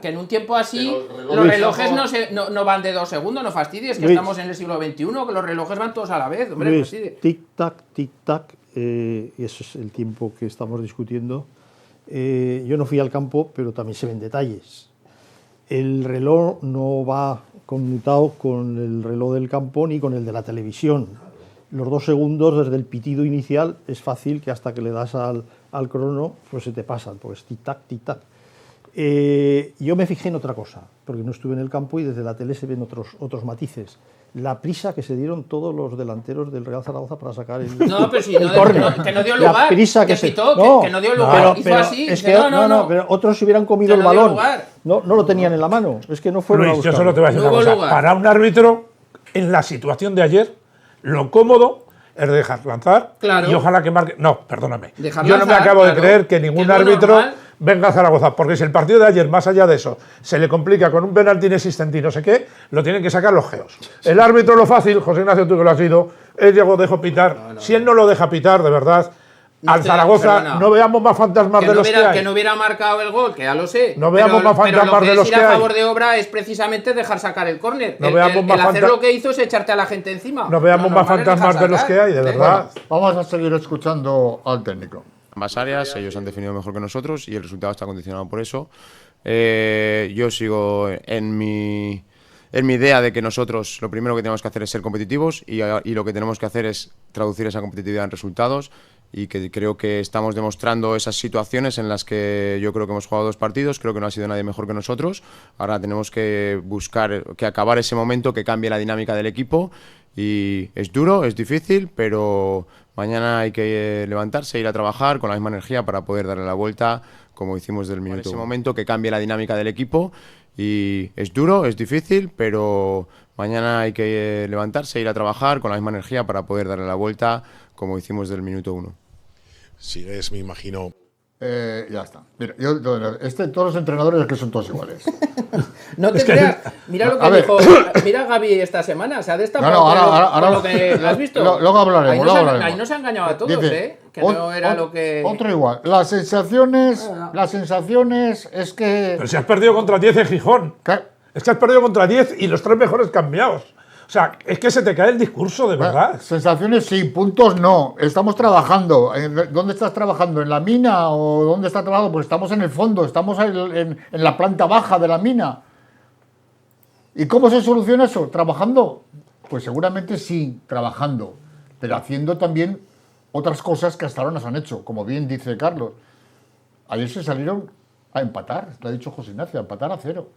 Speaker 2: Que en un tiempo así
Speaker 7: Pero
Speaker 2: los
Speaker 7: Luis,
Speaker 2: relojes no van de 2 segundos, no fastidies, que
Speaker 5: Luis.
Speaker 2: estamos en el siglo XXI, que los relojes van todos a la vez. Hombre,
Speaker 5: Luis,
Speaker 2: fastidie.
Speaker 5: tic-tac, y eso es el tiempo que estamos discutiendo. Yo no fui al campo, pero también se ven detalles. El reloj no va conmutado con el reloj del campo ni con el de la televisión. Los 2 segundos desde el pitido inicial es fácil que hasta que le das al crono pues se te pasan, pues tic-tac, tic-tac. Yo me fijé en otra cosa, porque no estuve en el campo y desde la tele se ven otros matices. La prisa que se dieron todos los delanteros del Real Zaragoza para sacar el
Speaker 2: No, pero sí,
Speaker 5: el córner.
Speaker 2: que no dio
Speaker 5: La
Speaker 2: lugar.
Speaker 5: prisa
Speaker 2: que
Speaker 5: se-
Speaker 2: pitó,
Speaker 5: no,
Speaker 2: que no dio lugar. Hizo así.
Speaker 5: es
Speaker 2: dice,
Speaker 5: que, no, pero otros se hubieran comido
Speaker 2: Que
Speaker 5: el
Speaker 2: no dio
Speaker 5: balón.
Speaker 2: lugar.
Speaker 5: No lo tenían en la mano. Es que no fueron a
Speaker 3: Luis, yo
Speaker 5: buscarlo.
Speaker 3: solo te voy a decir
Speaker 2: No
Speaker 3: una
Speaker 2: hubo
Speaker 3: cosa.
Speaker 2: lugar.
Speaker 3: Para un árbitro, en la situación de ayer, lo cómodo es dejar lanzar
Speaker 2: Claro.
Speaker 3: y ojalá que marque. No, perdóname.
Speaker 2: Dejar
Speaker 3: Yo no me
Speaker 2: lanzar,
Speaker 3: acabo de
Speaker 2: claro.
Speaker 3: creer que ningún
Speaker 2: Que es lo
Speaker 3: árbitro
Speaker 2: normal.
Speaker 3: venga a Zaragoza, porque si el partido de ayer, más allá de eso, se le complica con un penalti inexistente y no sé qué, lo tienen que sacar los geos. El árbitro, lo fácil, José Ignacio, tú que lo has sido, es Diego dejo pitar. Si él no lo deja pitar, de verdad,
Speaker 2: No
Speaker 3: al
Speaker 2: te-
Speaker 3: Zaragoza
Speaker 2: perdona.
Speaker 3: no veamos más fantasmas de los que hay.
Speaker 2: Que no hubiera marcado el gol, que ya lo sé.
Speaker 3: No veamos más
Speaker 2: pero
Speaker 3: fantasmas
Speaker 2: lo que
Speaker 3: de
Speaker 2: es
Speaker 3: los
Speaker 2: ir
Speaker 3: que
Speaker 2: a
Speaker 3: hay.
Speaker 2: favor de obra es precisamente dejar sacar el córner.
Speaker 3: No
Speaker 2: El
Speaker 3: veamos más
Speaker 2: hacer
Speaker 3: fanta-
Speaker 2: lo que hizo es echarte a la gente encima.
Speaker 3: No veamos
Speaker 2: Lo
Speaker 3: más
Speaker 2: normal es dejar
Speaker 3: fantasmas de los
Speaker 2: sacar,
Speaker 3: que hay, de
Speaker 2: ¿eh?
Speaker 3: verdad.
Speaker 1: Vamos a seguir escuchando al técnico.
Speaker 6: Ambas áreas, ellos han definido mejor que nosotros y el resultado está condicionado por eso. Yo sigo en mi idea de que nosotros lo primero que tenemos que hacer es ser competitivos y lo que tenemos que hacer es traducir esa competitividad en resultados, y que creo que estamos demostrando esas situaciones en las que yo creo que hemos jugado 2 partidos, creo que no ha sido nadie mejor que nosotros. Ahora tenemos que buscar, que acabar ese momento, que cambie la dinámica del equipo, y es duro, es difícil, pero mañana hay que levantarse, ir a trabajar con la misma energía para poder darle la vuelta como hicimos del minuto. Ese momento que cambie la dinámica del equipo, y es duro, es difícil, pero mañana hay que levantarse, ir a trabajar con la misma energía para poder darle la vuelta como hicimos del minuto 1.
Speaker 8: Sigues, me imagino.
Speaker 1: Ya está. Mira, todos los entrenadores es que son todos iguales.
Speaker 2: No te creas. Mira lo que dijo. Mira Gaby esta semana. Se ha destapado.
Speaker 1: No, ahora
Speaker 2: lo que has visto.
Speaker 1: Luego hablaremos.
Speaker 2: Ahí nos ha engañado a todos,
Speaker 1: Dice,
Speaker 2: que no era lo que.
Speaker 1: Otro igual. Las sensaciones es que.
Speaker 3: Pero si has perdido contra 10 en Gijón.
Speaker 1: ¿Qué?
Speaker 3: Es que has perdido contra 10 y los 3 mejores cambiados. O sea, es que se te cae el discurso, de verdad.
Speaker 1: Sensaciones sí, puntos no. Estamos trabajando. ¿Dónde estás trabajando? ¿En la mina o dónde estás trabajando? Pues estamos en el fondo, estamos en la planta baja de la mina. ¿Y cómo se soluciona eso? ¿Trabajando? Pues seguramente sí, trabajando, pero haciendo también otras cosas que hasta ahora no se han hecho, como bien dice Carlos. Ayer se salieron a empatar, lo ha dicho José Ignacio, a empatar a 0.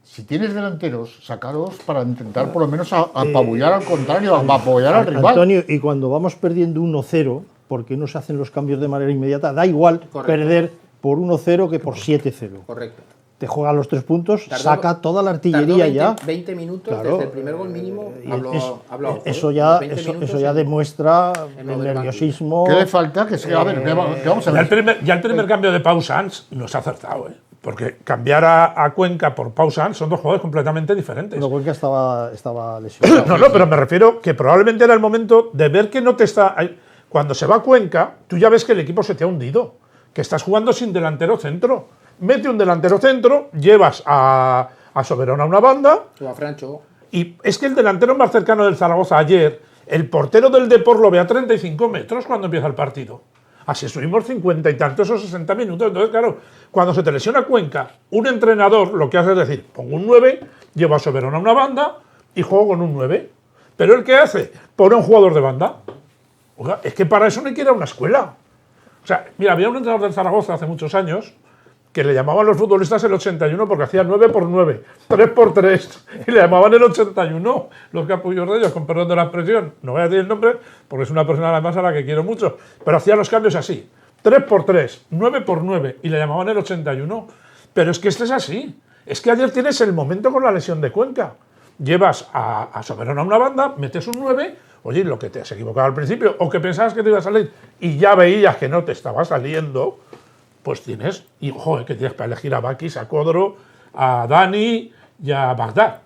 Speaker 1: Si tienes delanteros, sacaros para intentar por lo menos apabullar al contrario, apoyar al rival.
Speaker 5: Antonio, y cuando vamos perdiendo 1-0, porque no se hacen los cambios de manera inmediata, da igual perder por 1-0 que por 7-0.
Speaker 2: Correcto.
Speaker 5: Te juegan los 3 puntos, saca toda la artillería
Speaker 2: 20 minutos
Speaker 5: Claro,
Speaker 2: desde el primer gol mínimo.
Speaker 5: Eso ya demuestra el nerviosismo.
Speaker 1: ¿Qué le falta? Que vamos a ver.
Speaker 3: Ya el primer cambio de Pau Sanz nos ha acertado, porque cambiar a Cuenca por Pau Sanz son 2 jugadores completamente diferentes.
Speaker 5: Pero Cuenca estaba lesionado.
Speaker 3: No, pero me refiero que probablemente era el momento de ver que no te está. Cuando se va a Cuenca, tú ya ves que el equipo se te ha hundido, que estás jugando sin delantero centro. Mete un delantero centro, llevas a Soberón a una banda.
Speaker 2: O a Francho.
Speaker 3: Y es que el delantero más cercano del Zaragoza ayer, el portero del Depor lo ve a 35 metros cuando empieza el partido. Así estuvimos 50 y tantos o 60 minutos. Entonces, claro, cuando se te lesiona Cuenca, un entrenador lo que hace es decir, pongo un 9, llevo a Soberón a una banda y juego con un 9. Pero ¿el qué hace? Pone a un jugador de banda. Oiga, es que para eso no hay que ir a una escuela. O sea, mira, había un entrenador del Zaragoza hace muchos años que le llamaban los futbolistas el 81 porque hacía 9x9, 3x3, y le llamaban el 81, los capullos de ellos, con perdón de la expresión. No voy a decir el nombre porque es una persona además a la que quiero mucho, pero hacía los cambios así, 3x3, 9x9, y le llamaban el 81. Pero es que este es así. Es que ayer tienes el momento con la lesión de Cuenca. Llevas a Soberón a una banda, metes un 9, oye, lo que te has equivocado al principio, o que pensabas que te iba a salir y ya veías que no te estaba saliendo, pues tienes, y joder, que tienes para elegir a Bakis, a Codro, a Dani y a Bagdad.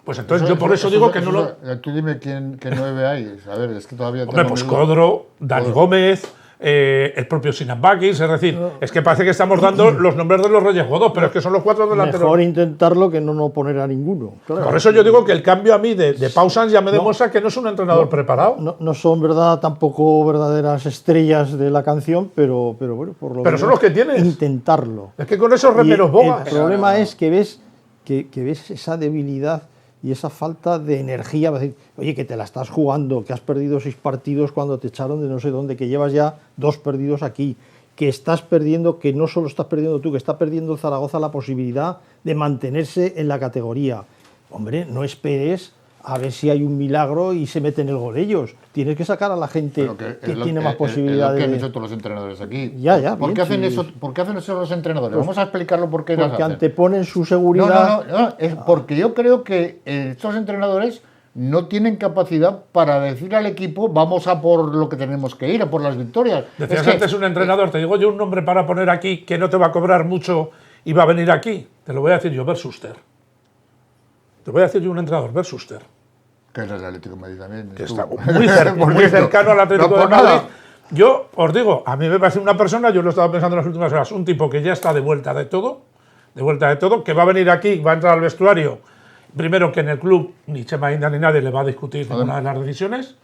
Speaker 3: Pues entonces yo por eso digo que no lo...
Speaker 1: Tú dime qué 9 hay. A ver, es que todavía...
Speaker 3: Hombre, pues Codro, Dani Gómez, el propio Sinan Bakis, es decir, es que parece que estamos dando los nombres de los Reyes Godos, pero es que son los 4 delanteros.
Speaker 5: Mejor intentarlo que no poner a ninguno. Claro.
Speaker 3: Por eso yo digo que el cambio a mí de Pau Sanz ya me demuestra que no es un entrenador preparado.
Speaker 5: No son verdad tampoco verdaderas estrellas de la canción, pero bueno, por lo menos
Speaker 3: son los que tienes.
Speaker 5: Intentarlo.
Speaker 3: Es que con esos remeros bogas.
Speaker 5: El problema es que ves esa debilidad y esa falta de energía. Oye, que te la estás jugando, que has perdido 6 partidos cuando te echaron de no sé dónde, que llevas ya 2 perdidos aquí, que estás perdiendo, que no solo estás perdiendo tú, que está perdiendo el Zaragoza la posibilidad de mantenerse en la categoría. Hombre, no esperes a ver si hay un milagro y se meten el gol ellos. Tienes que sacar a la gente que tiene más posibilidades.
Speaker 1: Es lo que han hecho todos los entrenadores aquí.
Speaker 5: Ya,
Speaker 1: ¿Por qué hacen eso los entrenadores? Vamos a explicarlo por qué.
Speaker 5: Porque anteponen su seguridad.
Speaker 1: No, es porque yo creo que estos entrenadores no tienen capacidad para decir al equipo vamos a por lo que tenemos que ir, a por las victorias.
Speaker 3: Decías antes un entrenador, te digo yo un nombre para poner aquí que no te va a cobrar mucho y va a venir aquí. Te lo voy a decir yo, Bert Schuster. Te voy a decir yo un entrenador, Bert Schuster.
Speaker 1: Que es el Atlético de Madrid también.
Speaker 3: Que está muy cercano al Atlético de Madrid. Yo os digo, a mí me parece una persona, yo lo he estado pensando en las últimas horas, un tipo que ya está de vuelta de todo, que va a venir aquí, va a entrar al vestuario, primero que en el club ni Chema Inda ni nadie le va a discutir ninguna de las decisiones,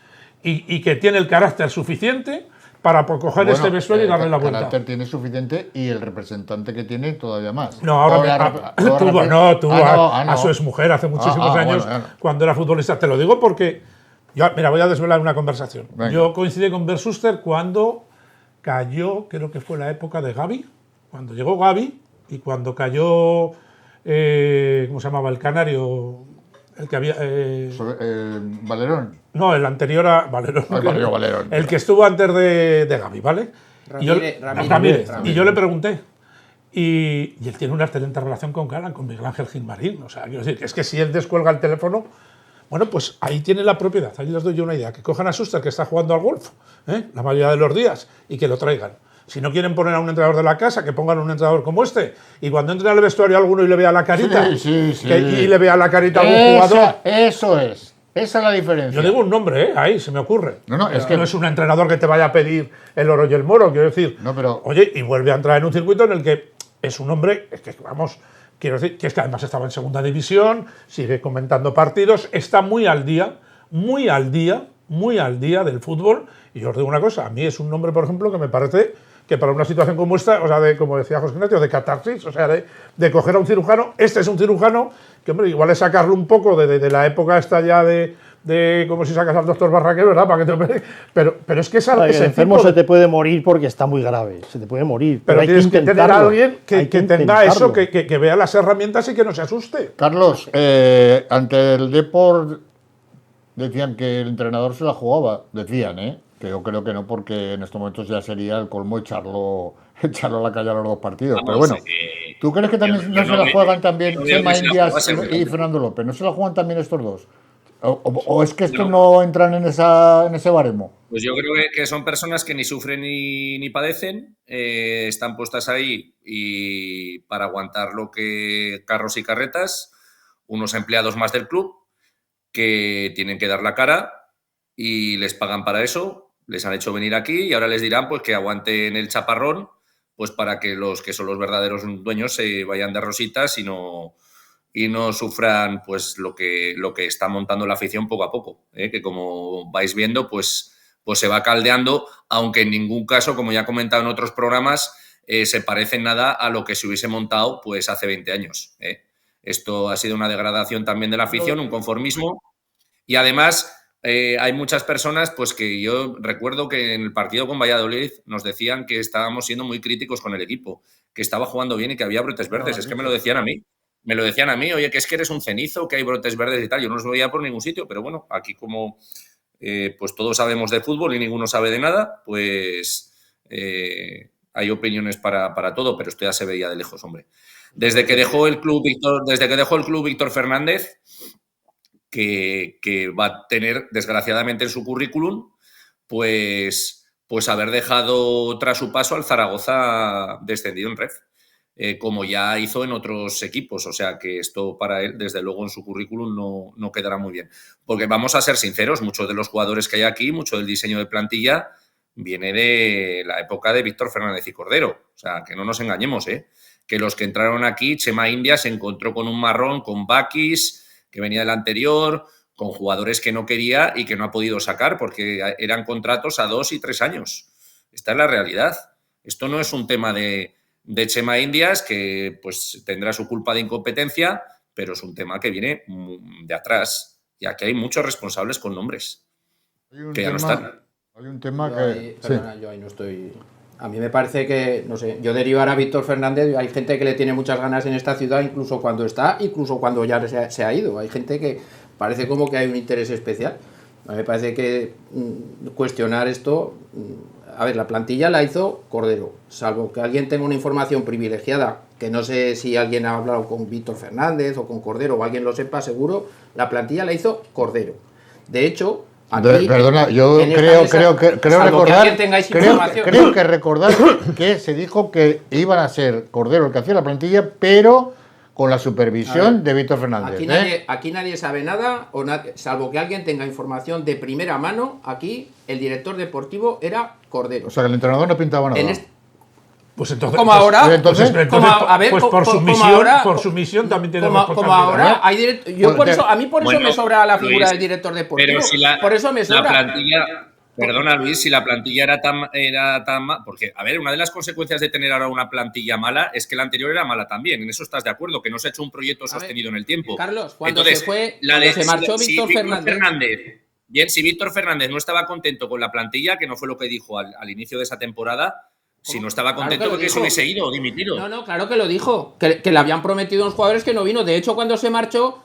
Speaker 3: y que tiene el carácter suficiente para coger este vestuario y darle la vuelta.
Speaker 1: Carácter tiene suficiente y el representante que tiene todavía más.
Speaker 3: No, ahora tuvo a su exmujer hace muchísimos años, bueno. Cuando era futbolista. Te lo digo porque, mira, voy a desvelar una conversación. Venga. Yo coincidí con Bert Schuster cuando cayó, creo que fue la época de Gavi, cuando llegó Gavi y cuando cayó, ¿cómo se llamaba? El canario, el que había...
Speaker 1: ¿Valerón?
Speaker 3: No, el anterior a Valerón.
Speaker 1: Valerón.
Speaker 3: El que estuvo antes de Gavi, ¿vale? Ramírez. Y yo le pregunté. Y él tiene una excelente relación con Galán, con Miguel Ángel Gilmarín. O sea, quiero decir, es que si él descuelga el teléfono, bueno, pues ahí tiene la propiedad. Ahí les doy yo una idea. Que cojan a Schuster, que está jugando al golf, la mayoría de los días, y que lo traigan. Si no quieren poner a un entrenador de la casa, que pongan un entrenador como este. Y cuando entre al vestuario alguno y le vea la carita, y le vea la carita a algún jugador.
Speaker 1: Eso es. Esa es la diferencia.
Speaker 3: Yo digo un nombre, ahí se me ocurre.
Speaker 1: Es que
Speaker 3: no es un entrenador que te vaya a pedir el oro y el moro, quiero decir. Oye, y vuelve a entrar en un circuito en el que es un hombre, es que vamos, quiero decir, que es que además estaba en segunda división, sigue comentando partidos, está muy al día del fútbol. Y yo os digo una cosa, a mí es un nombre, por ejemplo, que me parece que para una situación como esta, o sea, como decía José Ignacio, de catarsis, o sea, de coger a un cirujano. Este es un cirujano que, hombre, igual es sacarlo un poco de la época esta ya de como si sacas al doctor Barraquer, ¿verdad? Para que te... pero es que ese
Speaker 5: enfermo se te puede morir porque está muy grave, se te puede morir.
Speaker 3: Pero tienes que tener a alguien que tenga eso, que vea las herramientas y que no se asuste.
Speaker 1: Carlos, ante el Depor decían que el entrenador se la jugaba, decían, que yo creo que no, porque en estos momentos ya sería el colmo echarlo a la calle a los dos partidos. Pero bueno, ¿tú crees que también no se la juegan también Chema Indias y Fernando López? ¿No se la juegan también estos dos? ¿O es que estos no entran en ese baremo?
Speaker 4: Pues yo creo que son personas que ni sufren ni padecen, están puestas ahí y para aguantar lo que carros y carretas, unos empleados más del club que tienen que dar la cara y les pagan para eso. Les han hecho venir aquí y ahora les dirán pues que aguanten el chaparrón, pues para que los que son los verdaderos dueños se vayan de rositas y no sufran pues lo que está montando la afición poco a poco, que como vais viendo pues se va caldeando, aunque en ningún caso, como ya he comentado en otros programas, se parece en nada a lo que se hubiese montado pues hace 20 años. Esto ha sido una degradación también de la afición, un conformismo, y además hay muchas personas pues que yo recuerdo que en el partido con Valladolid nos decían que estábamos siendo muy críticos con el equipo, que estaba jugando bien y que había brotes verdes. Es que me lo decían a mí, oye, que es que eres un cenizo, que hay brotes verdes y tal. Yo no los veía por ningún sitio, pero bueno, aquí como pues todos sabemos de fútbol y ninguno sabe de nada, pues hay opiniones para todo, pero esto ya se veía de lejos, hombre. Desde que dejó el club Víctor Fernández, que va a tener, desgraciadamente, en su currículum, pues haber dejado tras su paso al Zaragoza descendido en Ref, como ya hizo en otros equipos. O sea que esto para él, desde luego, en su currículum no quedará muy bien. Porque vamos a ser sinceros, muchos de los jugadores que hay aquí, mucho del diseño de plantilla, viene de la época de Víctor Fernández y Cordero. O sea, que no nos engañemos, que los que entraron aquí, Chema Indias se encontró con un marrón, con Bakis, que venía del anterior, con jugadores que no quería y que no ha podido sacar porque eran contratos a 2 y 3 años. Esta es la realidad. Esto no es un tema de Chema Indias, que pues tendrá su culpa de incompetencia, pero es un tema que viene de atrás. Y aquí hay muchos responsables con nombres que ya no están.
Speaker 1: Hay un tema
Speaker 2: yo ahí no estoy... A mí me parece que, no sé, yo derivar a Víctor Fernández, hay gente que le tiene muchas ganas en esta ciudad, incluso cuando está, incluso cuando ya se ha ido. Hay gente que parece como que hay un interés especial. A mí me parece que cuestionar esto... A ver, la plantilla la hizo Cordero, salvo que alguien tenga una información privilegiada, que no sé si alguien ha hablado con Víctor Fernández o con Cordero, o alguien lo sepa seguro, la plantilla la hizo Cordero. De hecho... Aquí,
Speaker 1: perdona, yo creo que recordar que se dijo que iban a ser Cordero el que hacía la plantilla, pero con la supervisión de Víctor Fernández.
Speaker 2: Aquí nadie sabe nada, salvo que alguien tenga información de primera mano. Aquí el director deportivo era Cordero.
Speaker 1: O sea, que el entrenador no pintaba nada.
Speaker 3: Pues entonces,
Speaker 2: como ahora,
Speaker 3: por su misión también tiene responsabilidad.
Speaker 2: Como ahora, a mí por eso me sobra la figura del director deportivo.
Speaker 4: Pero si
Speaker 2: por eso me sobra.
Speaker 4: Perdona, Luis, si la plantilla era tan mala. Porque, a ver, una de las consecuencias de tener ahora una plantilla mala es que la anterior era mala también. En eso estás de acuerdo, que no se ha hecho un proyecto sostenido en el tiempo.
Speaker 2: Carlos, cuando
Speaker 4: Entonces,
Speaker 2: se marchó Víctor Fernández.
Speaker 4: Bien, si Víctor Fernández no estaba contento con la plantilla, que no fue lo que dijo al inicio de esa temporada, si no estaba contento, porque eso hubiese ido o dimitido.
Speaker 2: No, claro que lo dijo. Que le habían prometido unos jugadores que no vino. De hecho, cuando se marchó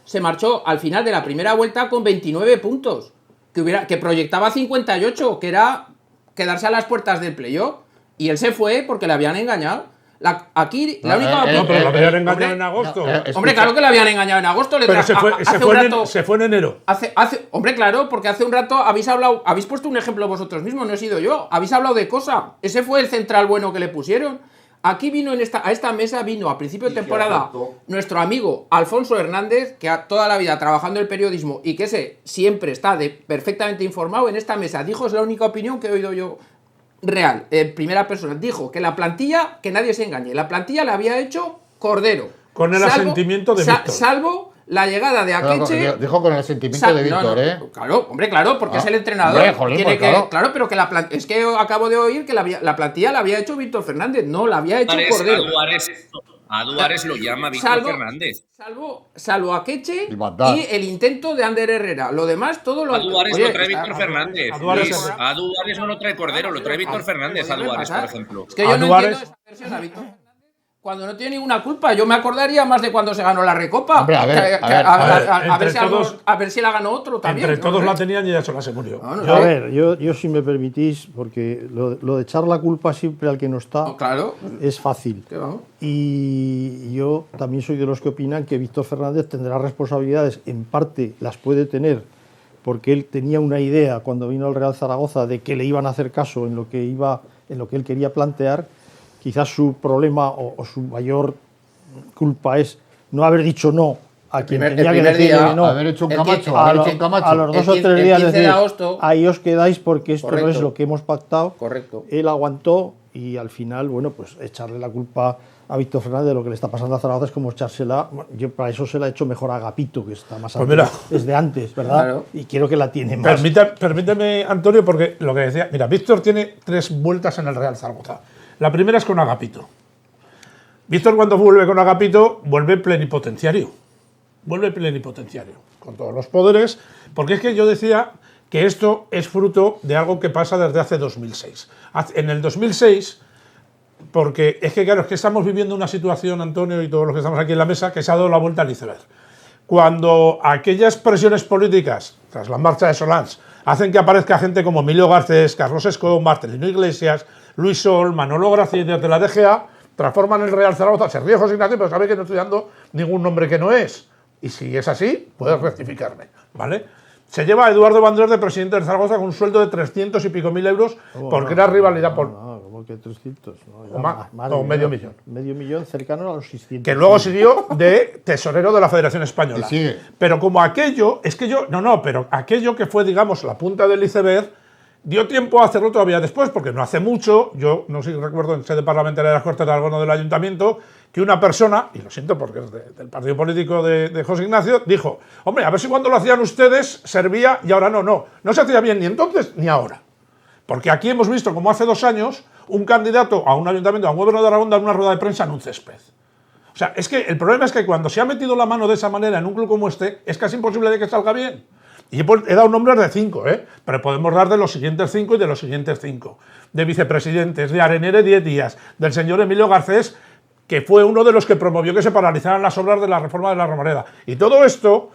Speaker 2: al final de la primera vuelta con 29 puntos. Que proyectaba 58, que era quedarse a las puertas del playoff. Y él se fue porque le habían engañado. La única.
Speaker 3: Pero lo habían engañado en agosto.
Speaker 2: Hombre, claro que le habían engañado en agosto.
Speaker 3: Pero se fue en enero.
Speaker 2: Hombre, claro, porque hace un rato habéis puesto un ejemplo vosotros mismos, no he sido yo. Habéis hablado de Cosa. Ese fue el central bueno que le pusieron. Aquí vino a esta mesa vino a principio de temporada nuestro amigo Alfonso Hernández, que toda la vida trabajando en el periodismo y que ese siempre está perfectamente informado en esta mesa. Dijo, es la única opinión que he oído yo real, en primera persona. Dijo que la plantilla, que nadie se engañe, la plantilla la había hecho Cordero.
Speaker 3: Con el asentimiento de Víctor.
Speaker 2: Salvo la llegada de Akeche.
Speaker 1: Dijo con el asentimiento de Víctor,
Speaker 2: Claro, hombre, claro, porque es el entrenador.
Speaker 1: Hombre, joder,
Speaker 2: claro, pero que es que acabo de oír que la plantilla la había hecho Víctor Fernández, no, la había hecho Cordero.
Speaker 4: A Duárez lo llama Víctor Fernández.
Speaker 2: Salvo Akeche y el intento de Ander Herrera. Lo demás, todo lo...
Speaker 4: A Duárez lo trae Víctor Fernández. A Duárez no lo trae Cordero, lo trae Víctor Fernández a Duárez, por ejemplo.
Speaker 2: Es que yo no entiendo esa versión a Víctor Fernández. Cuando no tiene ninguna culpa, yo me acordaría más de cuando se ganó la Recopa.
Speaker 1: Hombre, a
Speaker 2: ver si la ganó otro también.
Speaker 3: Entre todos la tenían y ya sola se murió.
Speaker 5: A ver, yo si me permitís, porque lo de echar la culpa siempre al que no está es fácil. Y yo también soy de los que opinan que Víctor Fernández tendrá responsabilidades, en parte las puede tener, porque él tenía una idea cuando vino al Real Zaragoza de que le iban a hacer caso en lo que él quería plantear. Quizás su problema o su mayor culpa es no haber dicho no a quien tenía que decirle no.
Speaker 1: Haber hecho un Camacho.
Speaker 5: A los 2 o 3 días decir, ahí os quedáis porque esto
Speaker 2: Correcto.
Speaker 5: no es lo que hemos pactado.
Speaker 2: Correcto.
Speaker 5: Él aguantó y al final, bueno, pues echarle la culpa a Víctor Fernández de lo que le está pasando a Zaragoza es como echársela. Yo para eso se la he hecho mejor a Agapito, que está más desde antes, ¿verdad? Claro. Y quiero que la tiene más.
Speaker 3: Permíteme, Antonio, porque lo que decía, mira, Víctor tiene 3 vueltas en el Real Zaragoza. La primera es con Agapito. Víctor, cuando vuelve con Agapito, vuelve plenipotenciario. Con todos los poderes, porque es que yo decía que esto es fruto de algo que pasa desde hace 2006. En el 2006, porque es que claro, es que estamos viviendo una situación, Antonio, y todos los que estamos aquí en la mesa, que se ha dado la vuelta al iceberg. Cuando aquellas presiones políticas, tras la marcha de Solans, hacen que aparezca gente como Emilio Garcés, Carlos Escobar, Marcelino Iglesias, Luis Sol, Manolo Gracia de la DGA, transforman el Real Zaragoza. Se ríe José Ignacio, pero sabe que no estoy dando ningún nombre que no es. Y si es así, puedes rectificarme, ¿vale? Se lleva a Eduardo Bandrés de presidente del Zaragoza con un sueldo de 300 y pico mil euros porque era rivalidad por...
Speaker 5: ¿Cómo que 300?
Speaker 3: O medio millón.
Speaker 5: Medio millón, cercano a los 600.
Speaker 3: Que luego siguió de tesorero de la Federación Española.
Speaker 1: Sí.
Speaker 3: Pero como aquello, es que yo... pero aquello que fue, digamos, la punta del iceberg, dio tiempo a hacerlo todavía después, porque no hace mucho, yo no sé si recuerdo en sede parlamentaria de las Cortes de Algono del Ayuntamiento, que una persona, y lo siento porque es del partido político de José Ignacio, dijo, hombre, a ver si cuando lo hacían ustedes servía y ahora no. No se hacía bien ni entonces ni ahora. Porque aquí hemos visto como hace 2 años un candidato a un ayuntamiento, a un gobierno de Aragón, dar una rueda de prensa en un césped. O sea, es que el problema es que cuando se ha metido la mano de esa manera en un club como este, es casi imposible de que salga bien. Y he dado nombres de 5, pero podemos dar de los siguientes 5 y de los siguientes 5. De vicepresidentes, de Arenere 10 días, del señor Emilio Garcés, que fue uno de los que promovió que se paralizaran las obras de la reforma de la Romareda. Y todo esto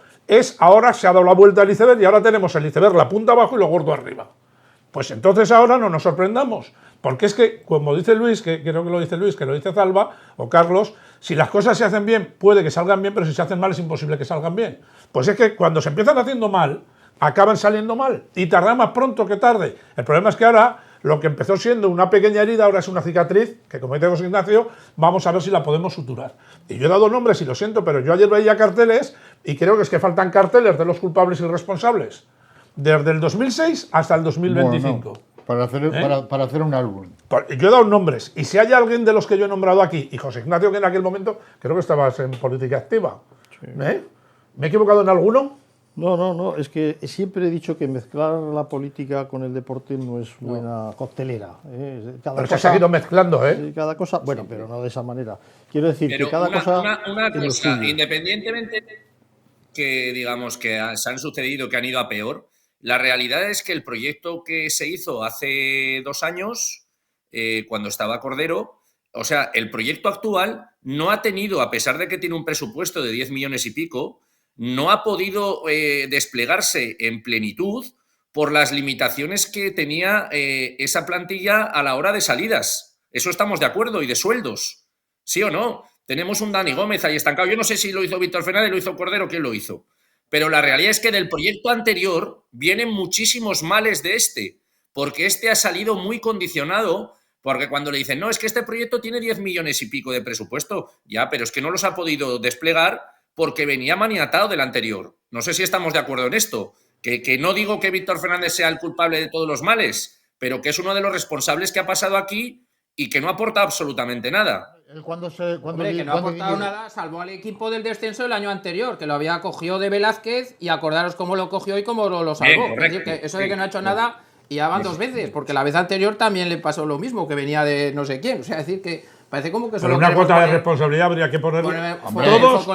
Speaker 3: ahora se ha dado la vuelta al iceberg y ahora tenemos el iceberg la punta abajo y lo gordo arriba. Pues entonces ahora no nos sorprendamos, porque es que, como dice Luis, que creo que lo dice Luis, que lo dice Zalba o Carlos, si las cosas se hacen bien, puede que salgan bien, pero si se hacen mal es imposible que salgan bien. Pues es que cuando se empiezan haciendo mal, acaban saliendo mal, y tarda más pronto que tarde. El problema es que ahora, lo que empezó siendo una pequeña herida, ahora es una cicatriz, que como dice José Ignacio, vamos a ver si la podemos suturar. Y yo he dado nombres, y lo siento, pero yo ayer veía carteles, y creo que es que faltan carteles de los culpables y responsables, desde el 2006 hasta el 2025.
Speaker 1: Bueno, para hacer un álbum.
Speaker 3: Yo he dado nombres, y si hay alguien de los que yo he nombrado aquí, y José Ignacio, que en aquel momento creo que estabas en política activa, ¿me he equivocado en alguno?
Speaker 5: No, es que siempre he dicho que mezclar la política con el deporte no es buena coctelera.
Speaker 3: Pero se ha ido mezclando, ¿eh?
Speaker 5: Cada cosa, bueno, pero no de esa manera. Quiero decir
Speaker 4: Pero
Speaker 5: que cada cosa...
Speaker 4: una
Speaker 5: tiene lo
Speaker 4: cosa,
Speaker 5: suyo.
Speaker 4: independientemente que digamos que se han sucedido, que han ido a peor, la realidad es que el proyecto que se hizo hace 2 años, cuando estaba Cordero, o sea, el proyecto actual no ha tenido, a pesar de que tiene un presupuesto de 10 millones y pico, no ha podido desplegarse en plenitud por las limitaciones que tenía esa plantilla a la hora de salidas. Eso estamos de acuerdo, y de sueldos. ¿Sí o no? Tenemos un Dani Gómez ahí estancado. Yo no sé si lo hizo Víctor Fernández, lo hizo Cordero, ¿quién lo hizo? Pero la realidad es que del proyecto anterior vienen muchísimos males de este, porque este ha salido muy condicionado, porque cuando le dicen, no, es que este proyecto tiene 10 millones y pico de presupuesto, ya, pero es que no los ha podido desplegar porque venía maniatado del anterior. No sé si estamos de acuerdo en esto, que no digo que Víctor Fernández sea el culpable de todos los males, pero que es uno de los responsables que ha pasado aquí y que no aporta absolutamente nada.
Speaker 2: Hombre, que no ha aportado nada, salvo al equipo del descenso del año anterior, que lo había cogido de Velázquez, y acordaros cómo lo cogió y cómo lo salvó.
Speaker 4: Correcto,
Speaker 2: es decir, que eso de que no ha hecho nada, y ya van 2 veces, porque la vez anterior también le pasó lo mismo, que venía de no sé quién. O sea, es decir, que parece como que
Speaker 3: Pero
Speaker 2: solo
Speaker 3: una
Speaker 2: queremos
Speaker 3: cuota de
Speaker 2: poner-
Speaker 3: responsabilidad habría que ponerle.
Speaker 2: todos,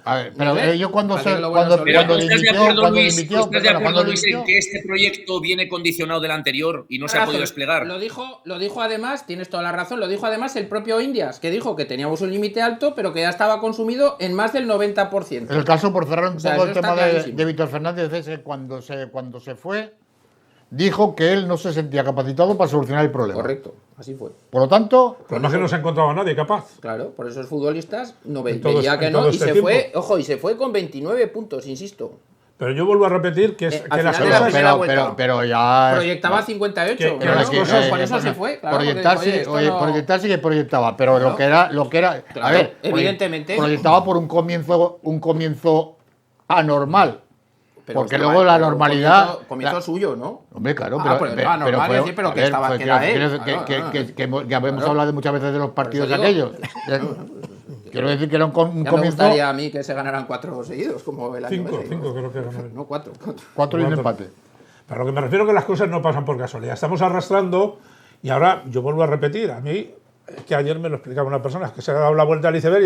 Speaker 1: A ver, pero yo cuando
Speaker 2: Parece que lo
Speaker 4: Pero ¿tú
Speaker 1: dimitió,
Speaker 4: estás de acuerdo,
Speaker 1: cuando
Speaker 4: Luis,
Speaker 1: dimitió,
Speaker 4: ¿tú estás de
Speaker 1: perdona,
Speaker 4: acuerdo,
Speaker 1: cuando
Speaker 4: Luis,
Speaker 1: dimitió,
Speaker 4: en que este proyecto viene condicionado del anterior y no se ha podido desplegar?
Speaker 2: Lo dijo además, tienes toda la razón, lo dijo además el propio Indias, que dijo que teníamos un límite alto, pero que ya estaba consumido en más del 90%.
Speaker 1: el caso, por cerrar un
Speaker 2: O sea,
Speaker 1: poco el
Speaker 2: eso está
Speaker 1: tema
Speaker 2: clarísimo.
Speaker 1: de Víctor Fernández, es que cuando se fue, dijo que él no se sentía capacitado para solucionar el problema.
Speaker 2: Correcto, así fue.
Speaker 1: Por lo tanto,
Speaker 3: Además que no se ha encontrado a nadie capaz.
Speaker 2: Claro, por esos futbolistas no
Speaker 3: En todo
Speaker 2: veía
Speaker 3: este-
Speaker 2: que
Speaker 3: en
Speaker 2: no,
Speaker 3: todo
Speaker 2: y
Speaker 3: este
Speaker 2: se
Speaker 3: tiempo.
Speaker 2: fue, ojo, y se fue con 29 puntos, insisto.
Speaker 3: Pero yo vuelvo a repetir que,
Speaker 2: Al
Speaker 3: que las
Speaker 2: final de la
Speaker 3: cosas.
Speaker 2: primera vuelta.
Speaker 1: pero ya.
Speaker 2: Proyectaba 58,
Speaker 3: que
Speaker 2: pero
Speaker 3: las
Speaker 2: no,
Speaker 3: cosas-
Speaker 2: por eso se fue. Claro,
Speaker 1: proyectar,
Speaker 2: porque,
Speaker 1: sí,
Speaker 2: esto
Speaker 1: oye,
Speaker 2: no-
Speaker 1: proyectar sí que proyectaba, pero lo que era.
Speaker 2: Claro,
Speaker 1: a ver,
Speaker 2: evidentemente.
Speaker 1: Proyectaba por un comienzo anormal.
Speaker 2: pero
Speaker 1: porque
Speaker 2: estaba-
Speaker 1: luego la
Speaker 2: pero
Speaker 1: normalidad.
Speaker 2: comienzo suyo, ¿no?
Speaker 1: Hombre, claro,
Speaker 2: Ah, pero no, anormal,
Speaker 1: fue-
Speaker 2: es decir, pero
Speaker 1: a
Speaker 2: que
Speaker 1: ver,
Speaker 2: estaba-
Speaker 1: fue-
Speaker 2: que era él.
Speaker 1: quiero-
Speaker 2: Claro,
Speaker 1: que ya hemos
Speaker 2: Claro.
Speaker 1: hablado muchas veces de los partidos
Speaker 2: digo.
Speaker 1: aquellos. Quiero decir que era un
Speaker 2: Ya me
Speaker 1: comienzo.
Speaker 2: gustaría a mí que se ganaran 4 seguidos, como el año ese.
Speaker 3: Cinco creo que eran.
Speaker 2: No, 4.
Speaker 1: 4 y un
Speaker 3: Cuatro.
Speaker 1: empate.
Speaker 3: Pero lo que me refiero es que las cosas no pasan por casualidad. Estamos arrastrando y ahora yo vuelvo a repetir. A mí, es que ayer me lo explicaba una persona, es que se ha dado la vuelta al iceberg